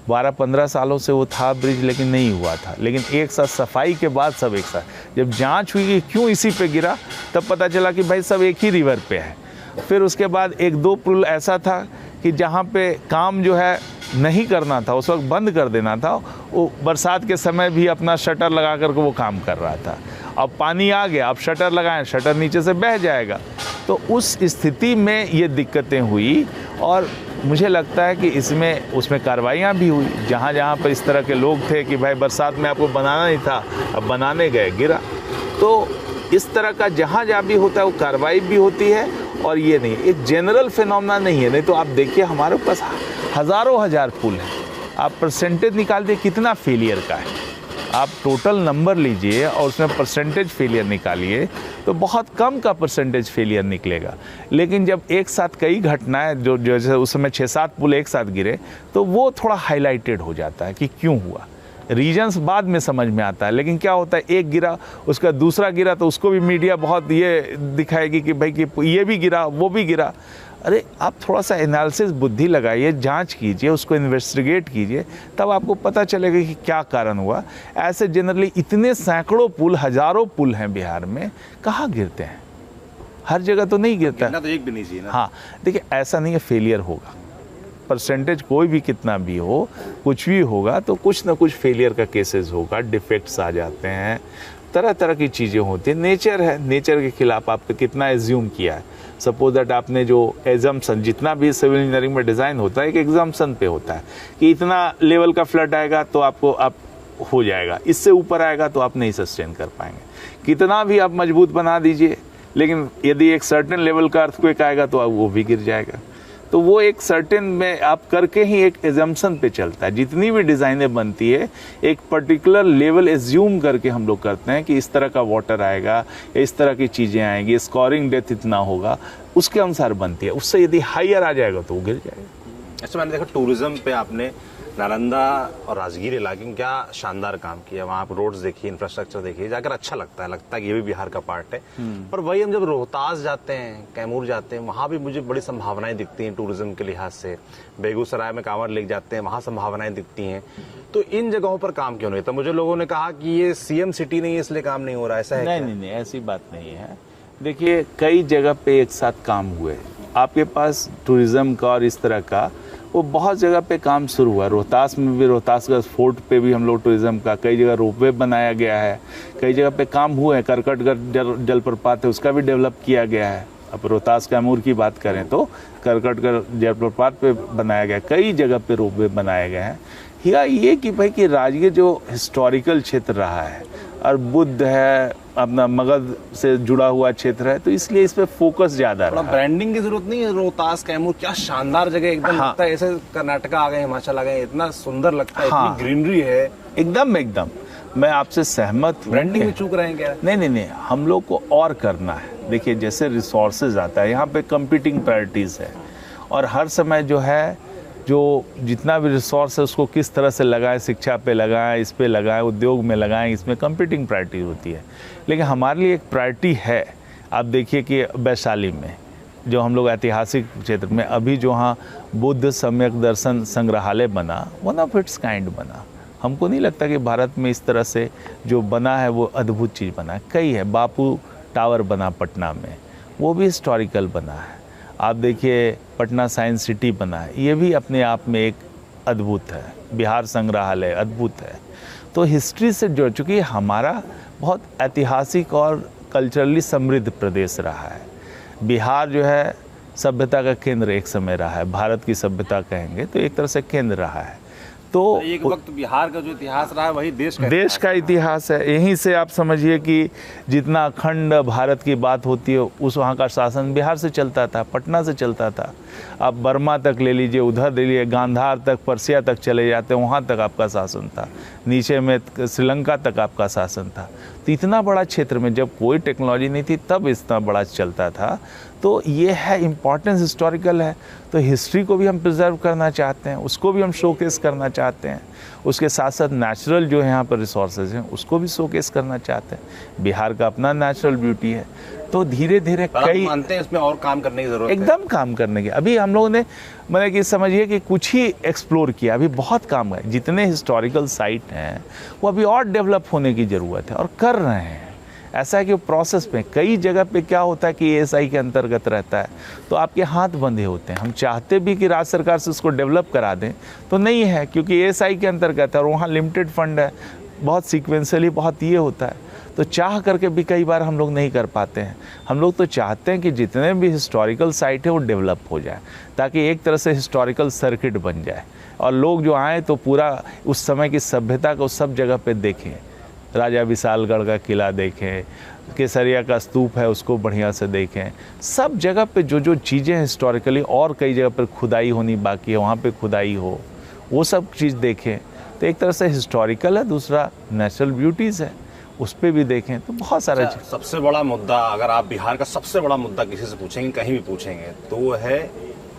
12-15 सालों से वो था ब्रिज, लेकिन नहीं हुआ था। लेकिन एक साथ सफाई के बाद सब एक साथ जब जांच हुई कि क्यों इसी पे गिरा, तब पता चला कि भाई सब एक ही रिवर पे है। फिर उसके बाद 1-2 पुल ऐसा था कि जहाँ पे काम जो है नहीं करना था, उस वक्त बंद कर देना था, वो बरसात के समय भी अपना शटर लगा करके वो काम कर रहा था। अब पानी आ गया, अब शटर लगाएं, शटर नीचे से बह जाएगा। तो उस स्थिति में ये दिक्कतें हुई, और मुझे लगता है कि उसमें कार्रवाइयाँ भी हुई। जहाँ जहाँ पर इस तरह के लोग थे कि भाई बरसात में आपको बनाना नहीं था, अब बनाने गए, गिरा। तो इस तरह का जहाँ जहाँ भी होता है वो कार्रवाई भी होती है, और ये नहीं एक जनरल फिनोमेना नहीं है। नहीं तो आप देखिए हमारे पास हज़ारों हज़ार पुल हैं, आप परसेंटेज निकाल दिए कितना फेलियर का है, आप टोटल नंबर लीजिए और उसमें परसेंटेज फेलियर निकालिए तो बहुत कम का परसेंटेज फेलियर निकलेगा। लेकिन जब एक साथ कई घटनाएं जो जैसे उस समय 6-7 पुल एक साथ गिरे, तो वो थोड़ा हाईलाइटेड हो जाता है कि क्यों हुआ। रीजन्स बाद में समझ में आता है, लेकिन क्या होता है, एक गिरा उसका दूसरा गिरा तो उसको भी मीडिया बहुत ये दिखाएगी कि भाई कि ये भी गिरा, वो भी गिरा। अरे आप थोड़ा सा एनालिसिस बुद्धि लगाइए, जांच कीजिए, उसको इन्वेस्टिगेट कीजिए, तब आपको पता चलेगा कि क्या कारण हुआ। ऐसे जनरली इतने सैकड़ों पुल, हज़ारों पुल हैं बिहार में, कहाँ गिरते हैं? हर जगह तो नहीं गिरता है। तो एक भी नहीं चाहिए ना। हाँ, देखिए ऐसा नहीं है, फेलियर होगा, परसेंटेज कोई भी कितना भी हो, कुछ भी होगा तो कुछ ना कुछ फेलियर का केसेस होगा, डिफेक्ट्स आ जाते हैं, तरह तरह की चीज़ें होती हैं। नेचर है, नेचर के खिलाफ आपने कितना एज्यूम किया है। सपोज दैट आपने जो एजम्पशन, जितना भी सिविल इंजीनियरिंग में डिज़ाइन होता है एक एग्जाम्पशन पे होता है कि इतना लेवल का फ्लड आएगा तो आपको आप हो जाएगा, इससे ऊपर आएगा तो आप नहीं सस्टेन कर पाएंगे। कितना भी आप मजबूत बना दीजिए, लेकिन यदि एक सर्टेन लेवल का अर्थक्वेक आएगा तो वो भी गिर जाएगा। तो वो एक सर्टेन में आप करके ही एक एजम्पशन पे चलता है। जितनी भी डिज़ाइनें बनती है एक पर्टिकुलर लेवल एज्यूम करके हम लोग करते हैं कि इस तरह का वाटर आएगा, इस तरह की चीज़ें आएंगी, स्कोरिंग डेप्थ इतना होगा, उसके अनुसार बनती है। उससे यदि हाइयर आ जाएगा तो वो गिर जाएगा। अच्छा, मैंने देखा टूरिज्म पे आपने नालंदा और राजगीर इलाके में क्या शानदार काम किया। वहाँ आप रोड्स देखिए, इंफ्रास्ट्रक्चर देखिए, जाकर अच्छा लगता है कि ये भी बिहार का पार्ट है। पर वही हम जब रोहतास जाते हैं, कैमूर जाते हैं, वहाँ भी मुझे बड़ी संभावनाएं दिखती हैं टूरिज्म के लिहाज से। बेगूसराय में कांवड़ लेक जाते हैं, वहाँ संभावनाएं दिखती हैं। तो इन जगहों पर काम क्यों नहीं? तो मुझे लोगों ने कहा कि ये सीएम सिटी नहीं है इसलिए काम नहीं हो रहा, ऐसा है? नहीं, ऐसी बात नहीं है। देखिए, कई जगह पे एक साथ काम हुए। आपके पास टूरिज्म का और इस तरह का वो बहुत जगह पे काम शुरू हुआ। रोहतास में भी, रोहतास का फोर्ट पे भी हम लोग टूरिज्म का कई जगह रोपवे बनाया गया है, कई जगह पे काम हुए हैं। करकटगढ़ जलप्रपात है, उसका भी डेवलप किया गया है। अब रोहतास कैमूर की बात करें तो करकटगढ़ जलप्रपात पे बनाया गया, कई जगह पे रोपवे बनाए गए हैं। या ये कि भाई कि राजगीर जो हिस्टोरिकल क्षेत्र रहा है और बुद्ध है, अपना मगध से जुड़ा हुआ क्षेत्र है, तो इसलिए इस पे फोकस ज्यादा रहा। ब्रांडिंग की जरूरत नहीं है। रोहतास कैमूर क्या शानदार जगह, एकदम लगता है ऐसे कर्नाटका आ गए, हिमाचल आ गए, इतना सुंदर लगता है। इतनी ग्रीनरी है। एकदम मैं आपसे सहमत हूँ। ब्रांडिंग में चूक रहे हैं क्या? नहीं, हम लोग को और करना है। देखिए, जैसे रिसोर्सेज आता है, यहाँ पे कंपीटिंग प्रायोरिटीज है और हर समय जो है जो जितना भी रिसोर्स है उसको किस तरह से लगाएं, शिक्षा पे लगाएं, इस पे लगाएं, उद्योग में लगाएं, इसमें कंपीटिंग प्रायोरिटी होती है। लेकिन हमारे लिए एक प्रायोरिटी है। आप देखिए कि वैशाली में जो हम लोग ऐतिहासिक क्षेत्र में अभी जो वहाँ बुद्ध सम्यक दर्शन संग्रहालय बना, वन ऑफ इट्स काइंड बना। हमको नहीं लगता कि भारत में इस तरह से जो बना है वो अद्भुत चीज़ बना है। कई है, बापू टावर बना पटना में, वो भी हिस्टोरिकल बना है। आप देखिए पटना साइंस सिटी बना है, ये भी अपने आप में एक अद्भुत है। बिहार संग्रहालय अद्भुत है। तो हिस्ट्री से जुड़ चुकी हमारा बहुत ऐतिहासिक और कल्चरली समृद्ध प्रदेश रहा है। बिहार जो है सभ्यता का केंद्र एक समय रहा है। भारत की सभ्यता कहेंगे तो एक तरह से केंद्र रहा है। तो एक वक्त बिहार का जो इतिहास रहा है वही देश का इतिहास है। यहीं से आप समझिए कि जितना अखंड भारत की बात होती है उस वहाँ का शासन बिहार से चलता था, पटना से चलता था। आप बर्मा तक ले लीजिए, उधर ले लीजिए, गांधार तक, पर्सिया तक चले जाते हैं, वहाँ तक आपका शासन था। नीचे में श्रीलंका तक आपका शासन था। तो इतना बड़ा क्षेत्र में जब कोई टेक्नोलॉजी नहीं थी तब इतना बड़ा चलता था। तो ये है इम्पॉर्टेंस, हिस्टोरिकल है। तो हिस्ट्री को भी हम प्रिजर्व करना चाहते हैं, उसको भी हम शोकेस करना चाहते हैं। उसके साथ साथ नेचुरल जो है यहाँ पर रिसोर्सेज हैं उसको भी शोकेस करना चाहते हैं। बिहार का अपना नेचुरल ब्यूटी है। तो धीरे धीरे कई मानते हैं इसमें और काम करने की जरूरत है। एकदम काम करने की। अभी हम लोगों ने मतलब कि समझिए कि कुछ ही एक्सप्लोर किया, अभी बहुत काम है। जितने हिस्टोरिकल साइट हैं वो अभी और डेवलप होने की ज़रूरत है और कर रहे हैं। ऐसा है कि प्रोसेस में कई जगह पे क्या होता है कि एएसआई के अंतर्गत रहता है तो आपके हाथ बंधे होते हैं। हम चाहते भी कि राज्य सरकार से उसको डेवलप करा दें तो नहीं है, क्योंकि एएसआई के अंतर्गत है और वहाँ लिमिटेड फंड है, बहुत सीक्वेंशियली बहुत ये होता है। तो चाह करके भी कई बार हम लोग नहीं कर पाते हैं। हम लोग तो चाहते हैं कि जितने भी हिस्टोरिकल साइट है वो डेवलप हो जाए, ताकि एक तरह से हिस्टोरिकल सर्किट बन जाए और लोग जो आएँ तो पूरा उस समय की सभ्यता को सब जगह पे देखें। राजा विशालगढ़ का किला देखें, केसरिया का स्तूप है उसको बढ़िया से देखें। सब जगह पे जो जो चीज़ें हिस्टोरिकली और कई जगह पर खुदाई होनी बाकी है वहाँ पे खुदाई हो, वो सब चीज़ देखें। तो एक तरह से हिस्टोरिकल है, दूसरा नेचुरल ब्यूटीज़ है, उस पर भी देखें। तो बहुत सारा सबसे बड़ा मुद्दा, अगर आप बिहार का सबसे बड़ा मुद्दा किसी से पूछेंगे, कहीं भी पूछेंगे, तो वो है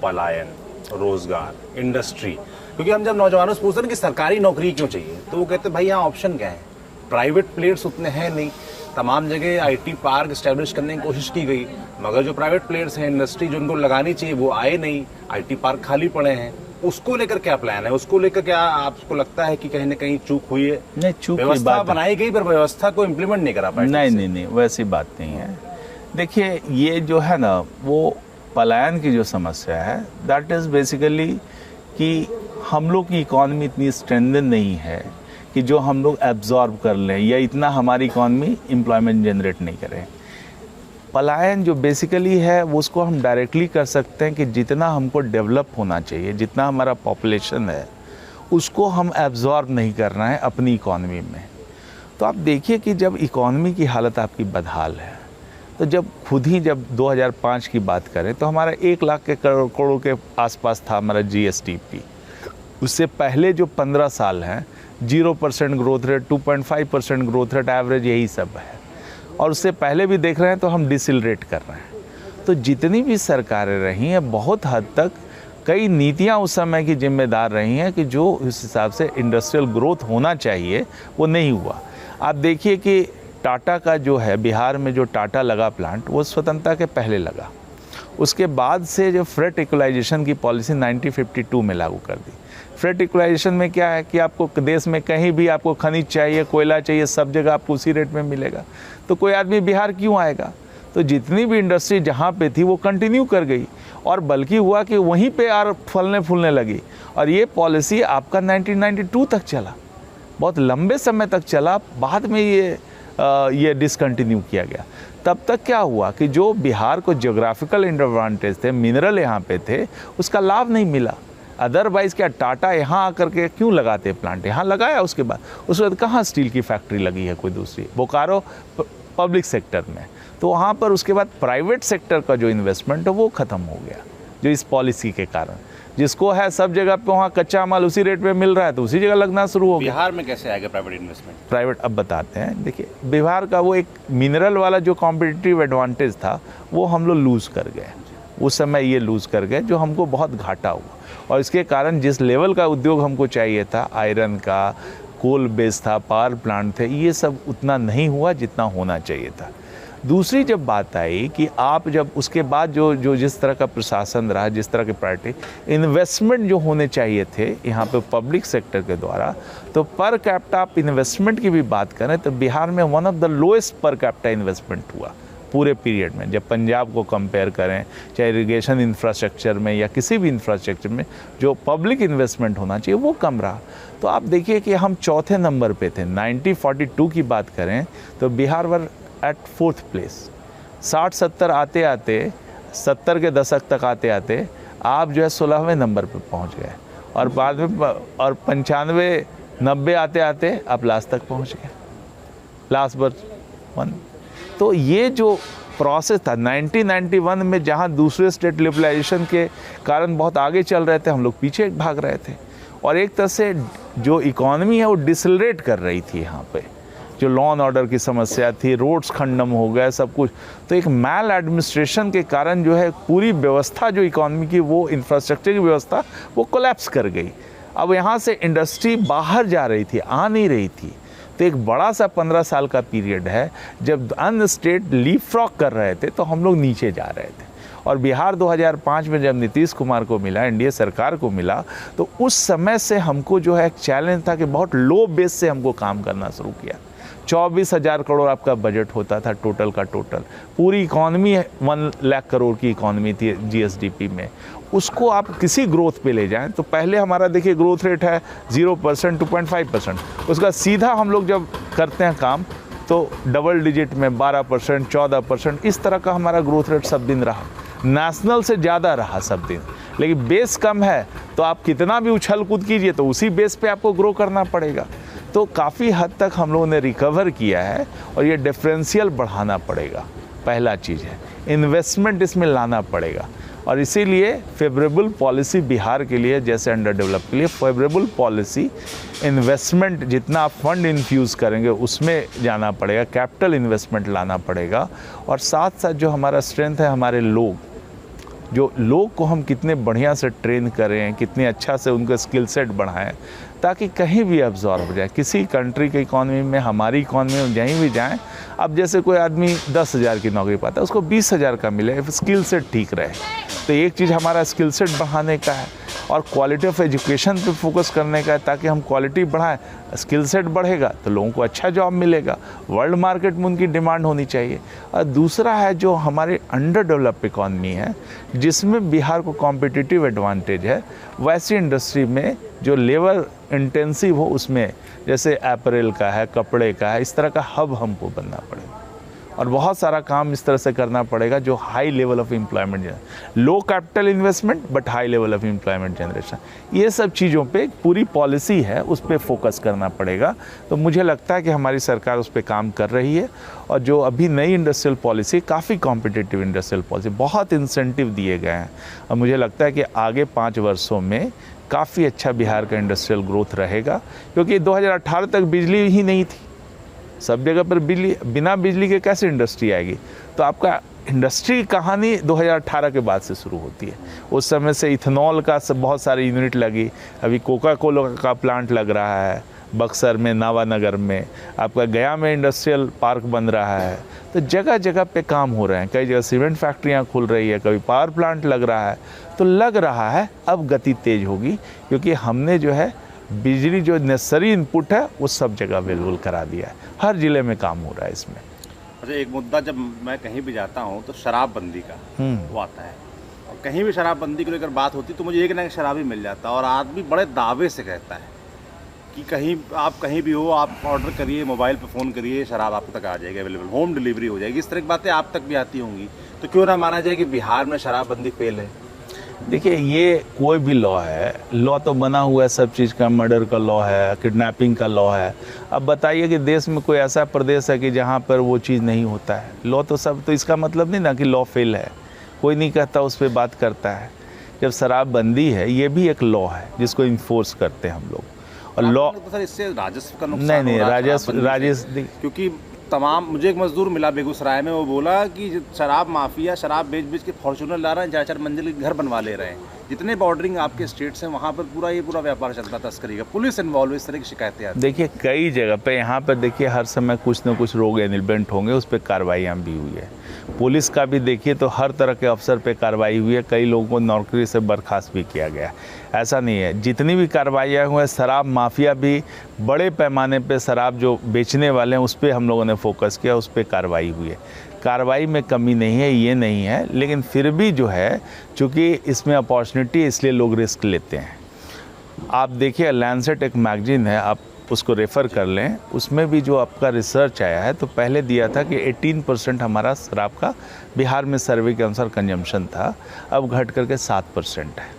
पलायन, रोजगार, इंडस्ट्री। क्योंकि हम जब नौजवानों से पूछते हैं कि सरकारी नौकरी क्यों चाहिए तो वो कहते हैं भाई यहाँ ऑप्शन क्या है, प्राइवेट प्लेयर्स उतने हैं नहीं। तमाम जगह आईटी पार्क स्टैब्लिश करने की कोशिश की गई, मगर जो प्राइवेट प्लेयर्स हैं, इंडस्ट्री जो उनको लगानी चाहिए वो आए नहीं, आईटी पार्क खाली पड़े हैं। उसको लेकर क्या प्लान है? उसको लेकर क्या आपको लगता है कि कहीं ना कहीं चूक हुई है? नहीं, चूक व्यवस्था बनाई गई पर व्यवस्था को इम्प्लीमेंट नहीं करा पाए। नहीं, वैसी बात नहीं है। देखिए, ये जो है ना वो पलायन की जो समस्या है दैट इज बेसिकली कि हम लोग की इकॉनमी इतनी स्ट्रेंथन नहीं है कि जो हम लोग एब्जॉर्ब कर लें या इतना हमारी इकॉनमी एम्प्लॉयमेंट जनरेट नहीं करें। पलायन जो बेसिकली है वो उसको हम डायरेक्टली कर सकते हैं कि जितना हमको डेवलप होना चाहिए, जितना हमारा पॉपुलेशन है उसको हम एब्जॉर्ब नहीं कर रहे हैं अपनी इकॉनमी में। तो आप देखिए कि जब इकॉनमी की हालत आपकी बदहाल है, तो जब खुद ही जब 2005 की बात करें तो हमारा 1 लाख के करोड़ के आसपास था हमारा GSDP। उससे पहले जो 15 साल हैं 0% growth rate, 2.5% growth rate average, यही सब है। और उससे पहले भी देख रहे हैं तो हम डिसिलरेट कर रहे हैं। तो जितनी भी सरकारें रही हैं बहुत हद तक कई नीतियां उस समय की जिम्मेदार रही हैं कि जो इस हिसाब से इंडस्ट्रियल ग्रोथ होना चाहिए वो नहीं हुआ। आप देखिए कि टाटा का जो है बिहार में जो टाटा लगा प्लांट वो स्वतंत्रता के पहले लगा। उसके बाद से जो फ्रेट इक्वलाइजेशन की पॉलिसी 1952 में लागू कर दी। फ्रेट इक्वलाइजेशन में क्या है कि आपको देश में कहीं भी आपको खनिज चाहिए, कोयला चाहिए, सब जगह आपको उसी रेट में मिलेगा। तो कोई आदमी बिहार क्यों आएगा? तो जितनी भी इंडस्ट्री जहाँ पे थी वो कंटिन्यू कर गई और बल्कि हुआ कि वहीं पे और फलने फूलने लगी। और ये पॉलिसी आपका 1992 तक चला, बहुत लंबे समय तक चला। बाद में ये डिसकंटिन्यू किया गया। तब तक क्या हुआ कि जो बिहार को ज्योग्राफिकल एडवांटेज थे, मिनरल यहाँ पे थे, उसका लाभ नहीं मिला। अदरवाइज़ क्या टाटा यहाँ आकर के क्यों लगाते प्लांट? यहाँ लगाया, उसके बाद कहाँ स्टील की फैक्ट्री लगी है कोई दूसरी? बोकारो पब्लिक सेक्टर में। तो वहाँ पर उसके बाद प्राइवेट सेक्टर का जो इन्वेस्टमेंट है वो ख़त्म हो गया, जो इस पॉलिसी के कारण। जिसको है सब जगह पे वहाँ कच्चा माल उसी रेट पे मिल रहा है तो उसी जगह लगना शुरू हो गया। बिहार में कैसे आएगा प्राइवेट इन्वेस्टमेंट? प्राइवेट अब बताते हैं। देखिए, बिहार का वो एक मिनरल वाला जो कॉम्पिटिटिव एडवांटेज था वो हम लोग लूज़ कर गए। उस समय ये लूज़ कर गए जो हमको बहुत घाटा हुआ। और इसके कारण जिस लेवल का उद्योग हमको चाहिए था, आयरन का, कोल बेस था, पावर प्लांट थे, ये सब उतना नहीं हुआ जितना होना चाहिए था। दूसरी जब बात आई कि आप जब उसके बाद जो जिस तरह का प्रशासन रहा, जिस तरह की प्रायोरिटी, इन्वेस्टमेंट जो होने चाहिए थे यहाँ पे पब्लिक सेक्टर के द्वारा, तो पर कैपिटा आप इन्वेस्टमेंट की भी बात करें तो बिहार में one of the lowest per capita investment हुआ पूरे पीरियड में। जब पंजाब को कंपेयर करें, चाहे इरिगेशन इंफ्रास्ट्रक्चर में या किसी भी इंफ्रास्ट्रक्चर में जो पब्लिक इन्वेस्टमेंट होना चाहिए वो कम रहा। तो आप देखिए कि हम चौथे नंबर पे थे। 1942 की बात करें तो Bihar were at 4th place. 60-70 आते आते 70 के दशक तक आते आते आप जो है 16वें नंबर पे पहुंच गए। और बाद में और 95-90 आते आते आप लास्ट तक पहुंच गए, लास्ट बर्थ 1। तो ये जो प्रोसेस था 1991 में, जहाँ दूसरे स्टेट लिबरलाइजेशन के कारण बहुत आगे चल रहे थे, हम लोग पीछे भाग रहे थे। और एक तरह से जो इकॉनमी है वो डिसलरेट कर रही थी। यहाँ पे जो लॉ एंड ऑर्डर की समस्या थी, रोड्स खंडम हो गए, सब कुछ। तो एक मैल एडमिनिस्ट्रेशन के कारण जो है पूरी व्यवस्था जो इकॉनमी की, वो इंफ्रास्ट्रक्चर की व्यवस्था वो कोलैप्स कर गई। अब यहाँ से इंडस्ट्री बाहर जा रही थी, आ नहीं रही थी। तो एक बड़ा सा 15 साल का पीरियड है जब अन्य स्टेट लीपफ्रॉग कर रहे थे तो हम लोग नीचे जा रहे थे। और बिहार 2005 में जब नीतीश कुमार को मिला, एनडीए सरकार को मिला, तो उस समय से हमको जो है एक चैलेंज था कि बहुत लो बेस से हमको काम करना शुरू किया। 24,000 करोड़ आपका बजट होता था टोटल का टोटल। पूरी इकॉनमी 1 लाख करोड़ की इकॉनमी थी GSDP में। उसको आप किसी ग्रोथ पे ले जाएं तो पहले हमारा देखिए ग्रोथ रेट है 0%, 2.5%। उसका सीधा हम लोग जब करते हैं काम तो डबल डिजिट में 12%, 14%, इस तरह का हमारा ग्रोथ रेट सब दिन रहा। नेशनल से ज़्यादा रहा सब दिन। लेकिन बेस कम है तो आप कितना भी उछल कूद कीजिए तो उसी बेस पे आपको ग्रो करना पड़ेगा। तो काफ़ी हद तक हम लोगों ने रिकवर किया है और ये डिफरेंशियल बढ़ाना पड़ेगा। पहला चीज़ है इन्वेस्टमेंट इसमें लाना पड़ेगा। और इसीलिए फेवरेबल पॉलिसी बिहार के लिए, जैसे अंडर डेवलप के लिए फेवरेबल पॉलिसी, इन्वेस्टमेंट जितना आप फंड इन्फ्यूज़ करेंगे उसमें जाना पड़ेगा, कैपिटल इन्वेस्टमेंट लाना पड़ेगा। और साथ साथ जो हमारा स्ट्रेंथ है हमारे लोग, जो लोग को हम कितने बढ़िया से ट्रेन करें, कितने अच्छा से उनका स्किल सेट बढ़ाएं ताकि कहीं भी अब्जॉर्ब हो जाए। किसी कंट्री के इकॉनमी में, हमारी इकॉनमी में कहीं भी जाएं, अब जैसे कोई आदमी 10,000 की नौकरी पाता है उसको 20,000 का मिले, स्किल सेट ठीक रहे। तो एक चीज़ हमारा स्किल सेट बढ़ाने का है। और क्वालिटी ऑफ एजुकेशन पे फोकस करने का है, ताकि हम क्वालिटी बढ़ाएं, स्किल सेट बढ़ेगा तो लोगों को अच्छा जॉब मिलेगा, वर्ल्ड मार्केट में उनकी डिमांड होनी चाहिए। और दूसरा है जो हमारे अंडर डेवलप इकॉनमी है, जिसमें बिहार को कॉम्पिटिटिव एडवांटेज है, वैसी इंडस्ट्री में जो लेबर इंटेंसिव हो, उसमें जैसे एपरेल का है, कपड़े का है, इस तरह का हब हमको बनना पड़ेगा और बहुत सारा काम इस तरह से करना पड़ेगा जो high level of employment, low capital investment but high level of employment generation, ये सब चीज़ों पे पूरी पॉलिसी है, उस पर फोकस करना पड़ेगा। तो मुझे लगता है कि हमारी सरकार उस पर काम कर रही है और जो अभी नई इंडस्ट्रियल पॉलिसी, काफ़ी कॉम्पिटिटिव इंडस्ट्रियल पॉलिसी, बहुत इंसेंटिव दिए गए हैं और मुझे लगता है कि आगे 5 वर्षों में काफ़ी अच्छा बिहार का इंडस्ट्रियल ग्रोथ रहेगा, क्योंकि 2018 तक बिजली ही नहीं थी, सब जगह पर बिजली, बिना बिजली के कैसे इंडस्ट्री आएगी। तो आपका इंडस्ट्री कहानी 2018 के बाद से शुरू होती है। उस समय से इथेनॉल का सब बहुत सारे यूनिट लगी, अभी कोका कोला का प्लांट लग रहा है बक्सर में, नावानगर में, आपका गया में इंडस्ट्रियल पार्क बन रहा है। तो जगह जगह पे काम हो रहे हैं, कई जगह सीमेंट फैक्ट्रियाँ खुल रही है, कभी पावर प्लांट लग रहा है। तो लग रहा है अब गति तेज होगी, क्योंकि हमने जो है बिजली जो नेसेसरी इनपुट है वो सब जगह अवेलेबल करा दिया है, हर ज़िले में काम हो रहा है इसमें। अच्छा, एक मुद्दा जब मैं कहीं भी जाता हूँ तो शराबबंदी का वो आता है, और कहीं भी शराबबंदी को लेकर बात होती तो मुझे एक ना एक शराबी मिल जाता है, और आदमी बड़े दावे से कहता है कि कहीं भी हो, आप ऑर्डर करिए, मोबाइल पे फ़ोन करिए, शराब आप तक आ जाएगी, अवेलेबल, होम डिलीवरी हो जाएगी। इस तरह की बातें आप तक भी आती होंगी, तो क्यों ना माना जाए कि बिहार में शराबबंदी फेल है? देखिए, ये कोई भी लॉ है, लॉ तो बना हुआ है सब चीज़ का, मर्डर का लॉ है, किडनैपिंग का लॉ है। अब बताइए कि देश में कोई ऐसा प्रदेश है कि जहाँ पर वो चीज़ नहीं होता है? लॉ तो सब, तो इसका मतलब नहीं ना कि लॉ फेल है, कोई नहीं कहता, उस पर बात करता है। जब शराबबंदी है, ये भी एक लॉ है जिसको इन्फोर्स करते हैं हम लोग, और लॉ तो सर इससे राजस्व का नुकसान नहीं, राजस्व क्योंकि तमाम, मुझे एक मजदूर मिला बेगूसराय में, वो बोला कि शराब माफिया शराब बेच के फॉर्चूनर ला रहे हैं, 4-4 मंजिल के घर बनवा ले रहे हैं। जितने बॉर्डरिंग आपके स्टेट्स हैं वहाँ पर पूरा व्यापार चलता है तस्करी का, पुलिस इन्वॉल्व, इस तरह की शिकायतें आती हैं। देखिए, कई जगह पे यहाँ पर देखिए हर समय कुछ न कुछ लोग एनिलमेंट होंगे, उस पर कार्रवाइयाँ भी हुई है। पुलिस का भी देखिए तो हर तरह के अफसर पे कार्रवाई हुई है, कई लोगों को नौकरी से बर्खास्त भी किया गया। ऐसा नहीं है, जितनी भी कार्रवाइयाँ हुई, शराब माफिया भी बड़े पैमाने पे शराब जो बेचने वाले हैं उस पर हम लोगों ने फोकस किया, उस पर कार्रवाई हुई है। कार्रवाई में कमी नहीं है, ये नहीं है, लेकिन फिर भी जो है, चूँकि इसमें अपॉर्चुनिटी, इसलिए लोग रिस्क लेते हैं। आप देखिए, लैंसेट एक मैगजीन है, आप उसको रेफ़र कर लें, उसमें भी जो आपका रिसर्च आया है, तो पहले दिया था कि 18% हमारा शराब का बिहार में सर्वे के अनुसार कंजम्पशन था, अब घट करके 7% है।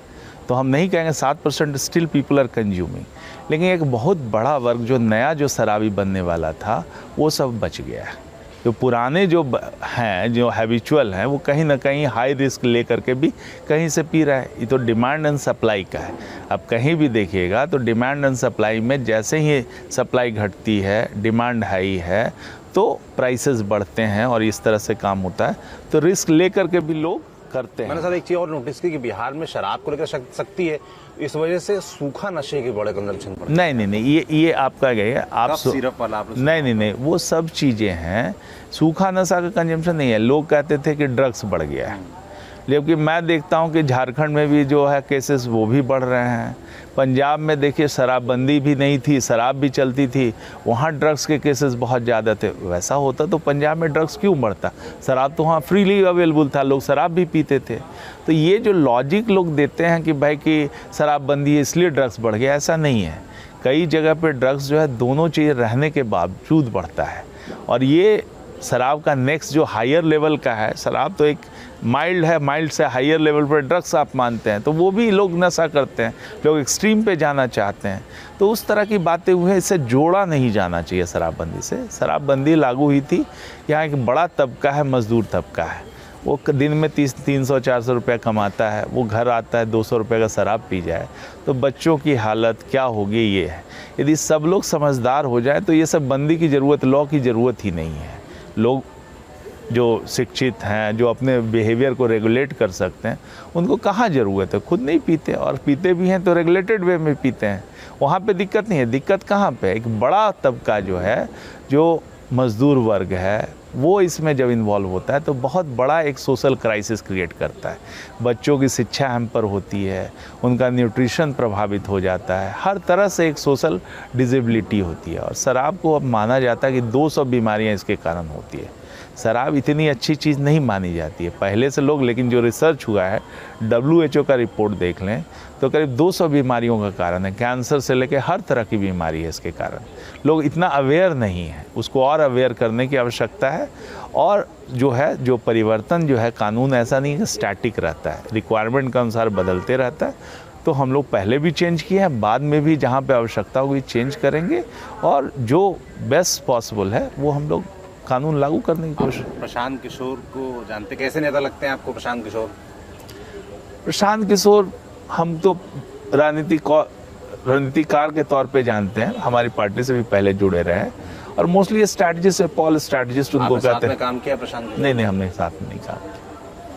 तो हम नहीं कहेंगे 7%, स्टिल पीपल आर कंज्यूमिंग, लेकिन एक बहुत बड़ा वर्ग जो नया जो शराबी बनने वाला था वो सब बच गया है। जो पुराने जो हैं, जो हैबिचुअल हैं, वो कहीं ना कहीं हाई रिस्क ले करके भी कहीं से पी रहा है। ये तो डिमांड एंड सप्लाई का है। आप कहीं भी देखिएगा तो डिमांड एंड सप्लाई में जैसे ही सप्लाई घटती है, डिमांड हाई है, तो प्राइसेस बढ़ते हैं और इस तरह से काम होता है। तो रिस्क ले करके भी लोग करते हैं। मैंने सर एक चीज़ और नोटिस की कि बिहार में शराब को लेकर सख्ती है, इस वजह से सूखा नशे के बड़े कंजम्पशन पर। नहीं, ये आपका गए आप सिरप वाला आप नहीं, वो सब चीज़ें हैं। सूखा नशा का कंजम्पशन नहीं है। लोग कहते थे कि ड्रग्स बढ़ गया है, लेकिन मैं देखता हूं कि झारखंड में भी जो है केसेस वो भी बढ़ रहे हैं। पंजाब में देखिए शराबबंदी भी नहीं थी, शराब भी चलती थी, वहाँ ड्रग्स के केसेस बहुत ज़्यादा थे। वैसा होता तो पंजाब में ड्रग्स क्यों बढ़ता? शराब तो वहाँ फ्रीली अवेलेबल था, लोग शराब भी पीते थे। तो ये जो लॉजिक लोग देते हैं कि भाई कि शराबबंदी है इसलिए ड्रग्स बढ़ गया, ऐसा नहीं है। कई जगह पे ड्रग्स जो है दोनों चीज़ें रहने के बावजूद बढ़ता है। और ये शराब का नेक्स्ट जो हायर लेवल का है, शराब तो एक माइल्ड है, माइल्ड से हायर लेवल पर ड्रग्स आप मानते हैं, तो वो भी लोग नशा करते हैं, लोग एक्सट्रीम पे जाना चाहते हैं। तो उस तरह की बातें हुई हैं, इससे जोड़ा नहीं जाना चाहिए शराबबंदी से। शराबबंदी लागू हुई थी, यहाँ एक बड़ा तबका है, मजदूर तबका है, वो दिन में 300-400 रुपया कमाता है, वो घर आता है 200 रुपये का शराब पी जाए तो बच्चों की हालत क्या होगी ये है। यदि सब लोग समझदार हो जाए तो ये सब बंदी की ज़रूरत, लॉ की ज़रूरत ही नहीं है। लोग जो शिक्षित हैं, जो अपने बिहेवियर को रेगुलेट कर सकते हैं, उनको कहाँ ज़रूरत है? खुद नहीं पीते, और पीते भी हैं तो रेगुलेटेड वे में पीते हैं, वहाँ पे दिक्कत नहीं है। दिक्कत कहाँ पे है? एक बड़ा तबका जो है, जो मज़दूर वर्ग है, वो इसमें जब इन्वॉल्व होता है तो बहुत बड़ा एक सोशल क्राइसिस क्रिएट करता है। बच्चों की शिक्षा हैम्पर होती है, उनका न्यूट्रिशन प्रभावित हो जाता है, हर तरह से एक सोशल डिसेबिलिटी होती है। और शराब को अब माना जाता है कि 200 बीमारियां इसके कारण होती है। शराब इतनी अच्छी चीज़ नहीं मानी जाती है पहले से लोग, लेकिन जो रिसर्च हुआ है, WHO का रिपोर्ट देख लें तो करीब 200 बीमारियों का कारण है। कैंसर से लेकर हर तरह की बीमारी है इसके कारण। लोग इतना अवेयर नहीं है, उसको और अवेयर करने की आवश्यकता है। और जो परिवर्तन जो है, कानून ऐसा नहीं है कि स्टैटिक रहता है, रिक्वायरमेंट के अनुसार बदलते रहता है। तो हम लोग पहले भी चेंज किए हैं, बाद में भी जहाँ पे आवश्यकता होगी चेंज करेंगे, और जो बेस्ट पॉसिबल है वो हम लोग कानून लागू करने की कोशिश। प्रशांत किशोर को जानते, कैसे नेता लगते हैं आपको प्रशांत किशोर? प्रशांत किशोर हम तो रणनीतिकार के तौर पे जानते हैं, हमारी पार्टी से भी पहले जुड़े रहे हैं, और मोस्टली स्ट्रैटेजिस्ट, पॉल स्ट्रैटेजिस्ट उनको कहते हैं। काम किया प्रशांत? नहीं, हमने साथ में नहीं काम किया।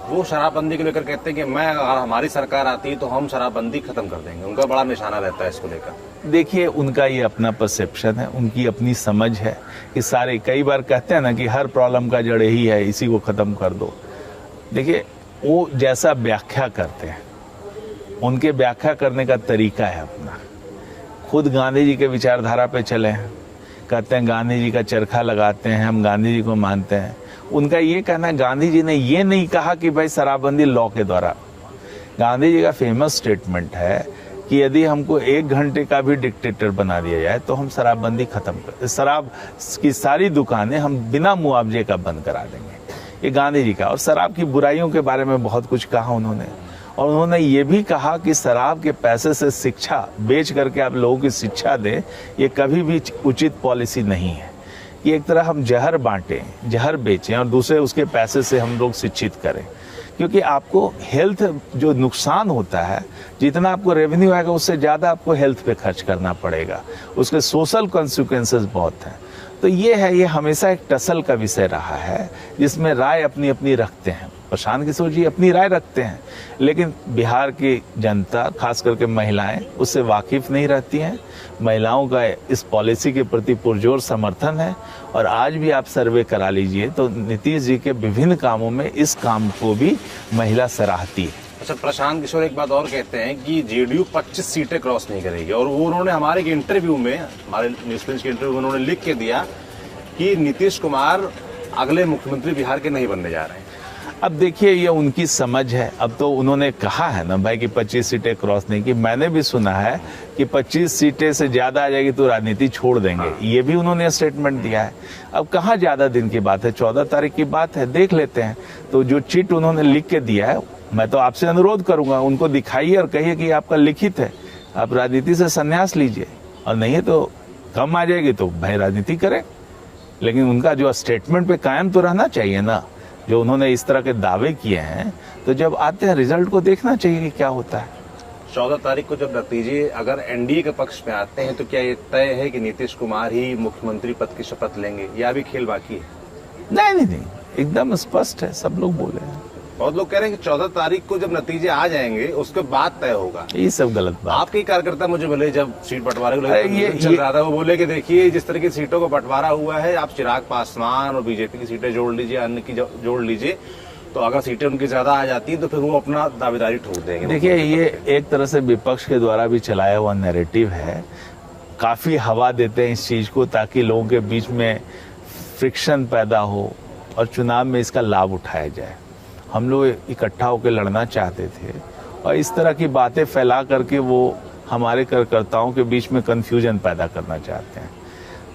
वो शराबबंदी को लेकर कहते हैं कि अगर हमारी सरकार आती है तो हम शराबबंदी खत्म कर देंगे, उनका बड़ा निशाना रहता है इसको लेकर। देखिए, उनका ये अपना परसेप्शन है, उनकी अपनी समझ है कि सारे, कई बार कहते हैं ना कि हर प्रॉब्लम का जड़ यही है, इसी को खत्म कर दो। देखिए, वो जैसा व्याख्या करते हैं, उनके व्याख्या करने का तरीका है अपना। खुद गांधी जी के विचारधारा पे चले हैं, कहते हैं गांधी जी का चरखा लगाते हैं, हम गांधी जी को मानते हैं। उनका ये कहना है, गांधी जी ने ये नहीं कहा कि भाई शराबबंदी लॉ के द्वारा। गांधी जी का फेमस स्टेटमेंट है कि यदि हमको 1 घंटे का भी डिक्टेटर बना दिया जाए तो हम शराबबंदी खत्म कर, शराब की सारी दुकानें हम बिना मुआवजे का बंद करा देंगे। ये गांधी जी का। और शराब की बुराइयों के बारे में बहुत कुछ कहा उन्होंने, और उन्होंने ये भी कहा कि शराब के पैसे से शिक्षा बेच करके आप लोगों की शिक्षा दें, ये कभी भी उचित पॉलिसी नहीं है। कि एक तरह हम जहर बांटें, जहर बेचें और दूसरे उसके पैसे से हम लोग शिक्षित करें, क्योंकि आपको हेल्थ जो नुकसान होता है, जितना आपको रेवेन्यू आएगा उससे ज़्यादा आपको हेल्थ पे खर्च करना पड़ेगा, उसके सोशल कॉन्सिक्वेंसेस बहुत हैं। तो ये हमेशा एक टसल का विषय रहा है, जिसमें राय अपनी अपनी रखते हैं। प्रशांत किशोर जी अपनी राय रखते हैं, लेकिन बिहार की जनता, खास करके महिलाएं, उससे वाकिफ नहीं रहती हैं। महिलाओं का इस पॉलिसी के प्रति पुरजोर समर्थन है, और आज भी आप सर्वे करा लीजिए तो नीतीश जी के विभिन्न कामों में इस काम को भी महिला सराहती है। अच्छा, प्रशांत किशोर एक बात और कहते हैं कि जेडीयू 25 सीटें क्रॉस नहीं करेगी, और वो उन्होंने हमारे इंटरव्यू में, हमारे न्यूज प्रिंस के इंटरव्यू में उन्होंने लिख के दिया कि नीतीश कुमार अगले मुख्यमंत्री बिहार के नहीं बनने जा रहे हैं। अब देखिए, ये उनकी समझ है। अब तो उन्होंने कहा है ना भाई कि 25 सीटें क्रॉस नहीं की। मैंने भी सुना है कि 25 सीटें से ज्यादा आ जाएगी तो राजनीति छोड़ देंगे, ये भी उन्होंने स्टेटमेंट दिया है। अब कहाँ ज्यादा दिन की बात है, 14 तारीख की बात है, देख लेते हैं। तो जो चिट उन्होंने लिख के दिया है, मैं तो आपसे अनुरोध करूंगा, उनको दिखाइए और कहिए कि आपका लिखित है, आप राजनीति से संन्यास लीजिए, और नहीं है तो कम आ जाएगी तो भाई राजनीति करें। लेकिन उनका जो स्टेटमेंट पे कायम तो रहना चाहिए ना। जो उन्होंने इस तरह के दावे किए हैं, तो जब आते हैं रिजल्ट को देखना चाहिए कि क्या होता है। 14 तारीख को जब नतीजे अगर एनडीए के पक्ष में आते हैं तो क्या ये तय है कि नीतीश कुमार ही मुख्यमंत्री पद की शपथ लेंगे, या भी खेल बाकी है? नहीं, एकदम स्पष्ट है, सब लोग बोले हैं। बहुत लोग कह रहे हैं कि 14 तारीख को जब नतीजे आ जाएंगे उसके बाद तय होगा। ये सब गलत बात। आपके कार्यकर्ता मुझे बोले, जब सीट बंटवारे को चल रहा था, वो बोले कि देखिए जिस तरह की सीटों को बंटवारा हुआ है, आप चिराग पासवान और बीजेपी की सीटें जोड़ लीजिए, अन्य की जोड़ लीजिए, तो अगर सीटें उनकी ज्यादा आ जाती है तो फिर वो अपना दावेदारी ठोक देंगे। देखिए, ये एक तरह से विपक्ष के द्वारा भी चलाया हुआ नैरेटिव है। काफी हवा देते हैं इस चीज को, ताकि लोगों के बीच में फ्रिक्शन पैदा हो और चुनाव में इसका लाभ उठाया जाए। हम लोग इकट्ठा होकर लड़ना चाहते थे, और इस तरह की बातें फैला करके वो हमारे कार्यकर्ताओं के बीच में कंफ्यूजन पैदा करना चाहते हैं।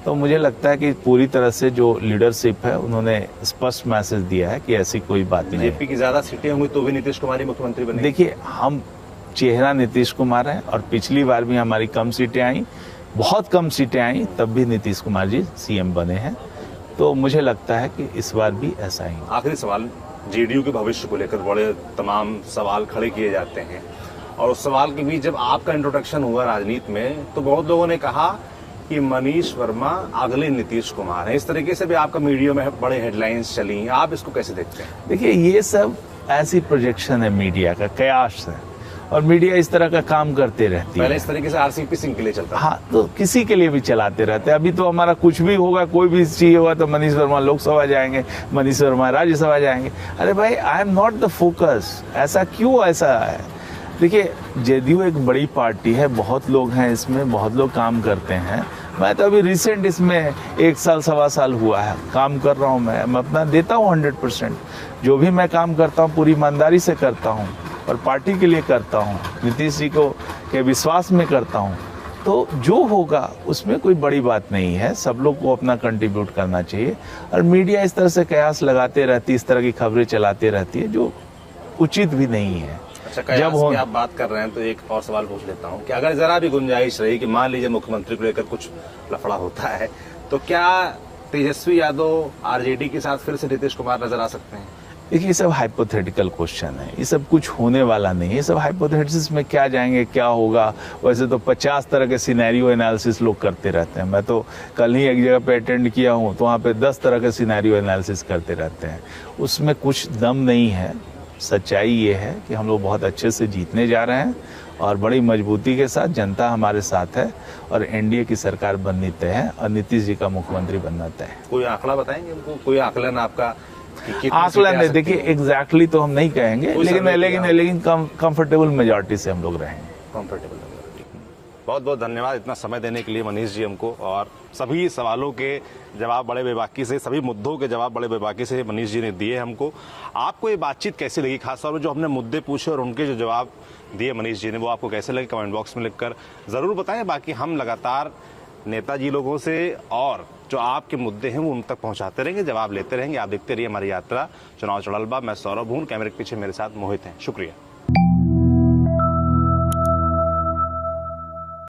तो मुझे लगता है कि पूरी तरह से जो लीडरशिप है, उन्होंने स्पष्ट मैसेज दिया है कि ऐसी कोई बात नहीं है। बीजेपी की ज्यादा सीटें होंगी तो भी नीतीश कुमार ही मुख्यमंत्री बने। देखिए, हम चेहरा नीतीश कुमार है, और पिछली बार भी हमारी कम सीटें आई, बहुत कम सीटें आई, तब भी नीतीश कुमार जी सीएम बने हैं। तो मुझे लगता है कि इस बार भी ऐसा ही। आखिरी सवाल, जेडीयू के भविष्य को लेकर बड़े तमाम सवाल खड़े किए जाते हैं, और उस सवाल के बीच जब आपका इंट्रोडक्शन हुआ राजनीति में तो बहुत लोगों ने कहा कि मनीष वर्मा अगले नीतीश कुमार है। इस तरीके से भी आपका मीडिया में बड़े हेडलाइंस चली, आप इसको कैसे देखते हैं? देखिए, ये सब ऐसी प्रोजेक्शन है मीडिया का, कयास है, और मीडिया इस तरह का काम करते रहती है। पहले इस तरीके से आरसीपी सिंह के लिए चलता था। हाँ, तो किसी के लिए भी चलाते रहते हैं। अभी तो हमारा कुछ भी होगा, कोई भी चीज होगा तो मनीष वर्मा लोकसभा जाएंगे, मनीष वर्मा राज्यसभा जाएंगे। अरे भाई, I am not the focus. ऐसा क्यों ऐसा है? देखिए, जेडीयू एक बड़ी पार्टी है, बहुत लोग हैं इसमें, बहुत लोग काम करते हैं। मैं तो अभी रिसेंट इसमें 1 साल 1.25 साल हुआ है काम कर रहा हूँ। मैं अपना देता हूँ 100%। जो भी मैं काम करता हूँ पूरी ईमानदारी से करता हूँ और पार्टी के लिए करता हूँ, नीतीश जी को के विश्वास में करता हूँ। तो जो होगा उसमें कोई बड़ी बात नहीं है, सब लोग को अपना कंट्रीब्यूट करना चाहिए। और मीडिया इस तरह से कयास लगाते रहती है, इस तरह की खबरें चलाते रहती है, जो उचित भी नहीं है। अच्छा, कयास की आप बात कर रहे हैं तो एक और सवाल पूछ लेता हूं कि अगर जरा भी गुंजाइश रही कि मान लीजिए मुख्यमंत्री को लेकर कुछ लफड़ा होता है, तो क्या तेजस्वी यादव आरजेडी के साथ फिर से नीतीश कुमार नजर आ सकते हैं? देखिए, ये सब हाइपोथेटिकल क्वेश्चन है, ये सब कुछ होने वाला नहीं है। ये सब हाइपोथेटिक्स में क्या जाएंगे, क्या होगा। वैसे तो 50 तरह के सिनेरियो एनालिसिस लोग करते रहते हैं। मैं तो कल ही एक जगह पे अटेंड किया हूँ तो वहाँ पे 10 तरह के सिनेरियो एनालिसिस करते रहते हैं। उसमें कुछ दम नहीं है। सच्चाई ये है कि हम लोग बहुत अच्छे से जीतने जा रहे हैं और बड़ी मजबूती के साथ जनता हमारे साथ है और एनडीए की सरकार बननी तय है और नीतीश जी का मुख्यमंत्री बनना तय है। कोई आंकड़ा बताएंगे हमको, कोई आकलन आपका? आकलन नहीं, देखिए एग्जैक्टली तो हम नहीं कहेंगे, लेकिन कंफर्टेबल मेजॉरिटी से हम लोग रहेंगे। Comfortable majority. बहुत बहुत धन्यवाद इतना समय देने के लिए मनीष जी हमको, और सभी सवालों के जवाब बड़े बेबाकी से, सभी मुद्दों के जवाब बड़े बेबाकी से मनीष जी ने दिए हमको। आपको ये बातचीत कैसी लगी, खासतौर पर जो हमने मुद्दे पूछे और उनके जो जवाब दिए मनीष जी ने, वो आपको कैसे लगे कमेंट बॉक्स में लिखकर जरूर बताएं। बाकी हम लगातार नेताजी लोगों से और जो आपके मुद्दे हैं वो उन तक पहुंचाते रहेंगे, जवाब लेते रहेंगे। आप देखते रहिए हमारी यात्रा चुनाव चढ़लबा। मैं सौरभ हूं, कैमरे के पीछे मेरे साथ मोहित हैं। शुक्रिया।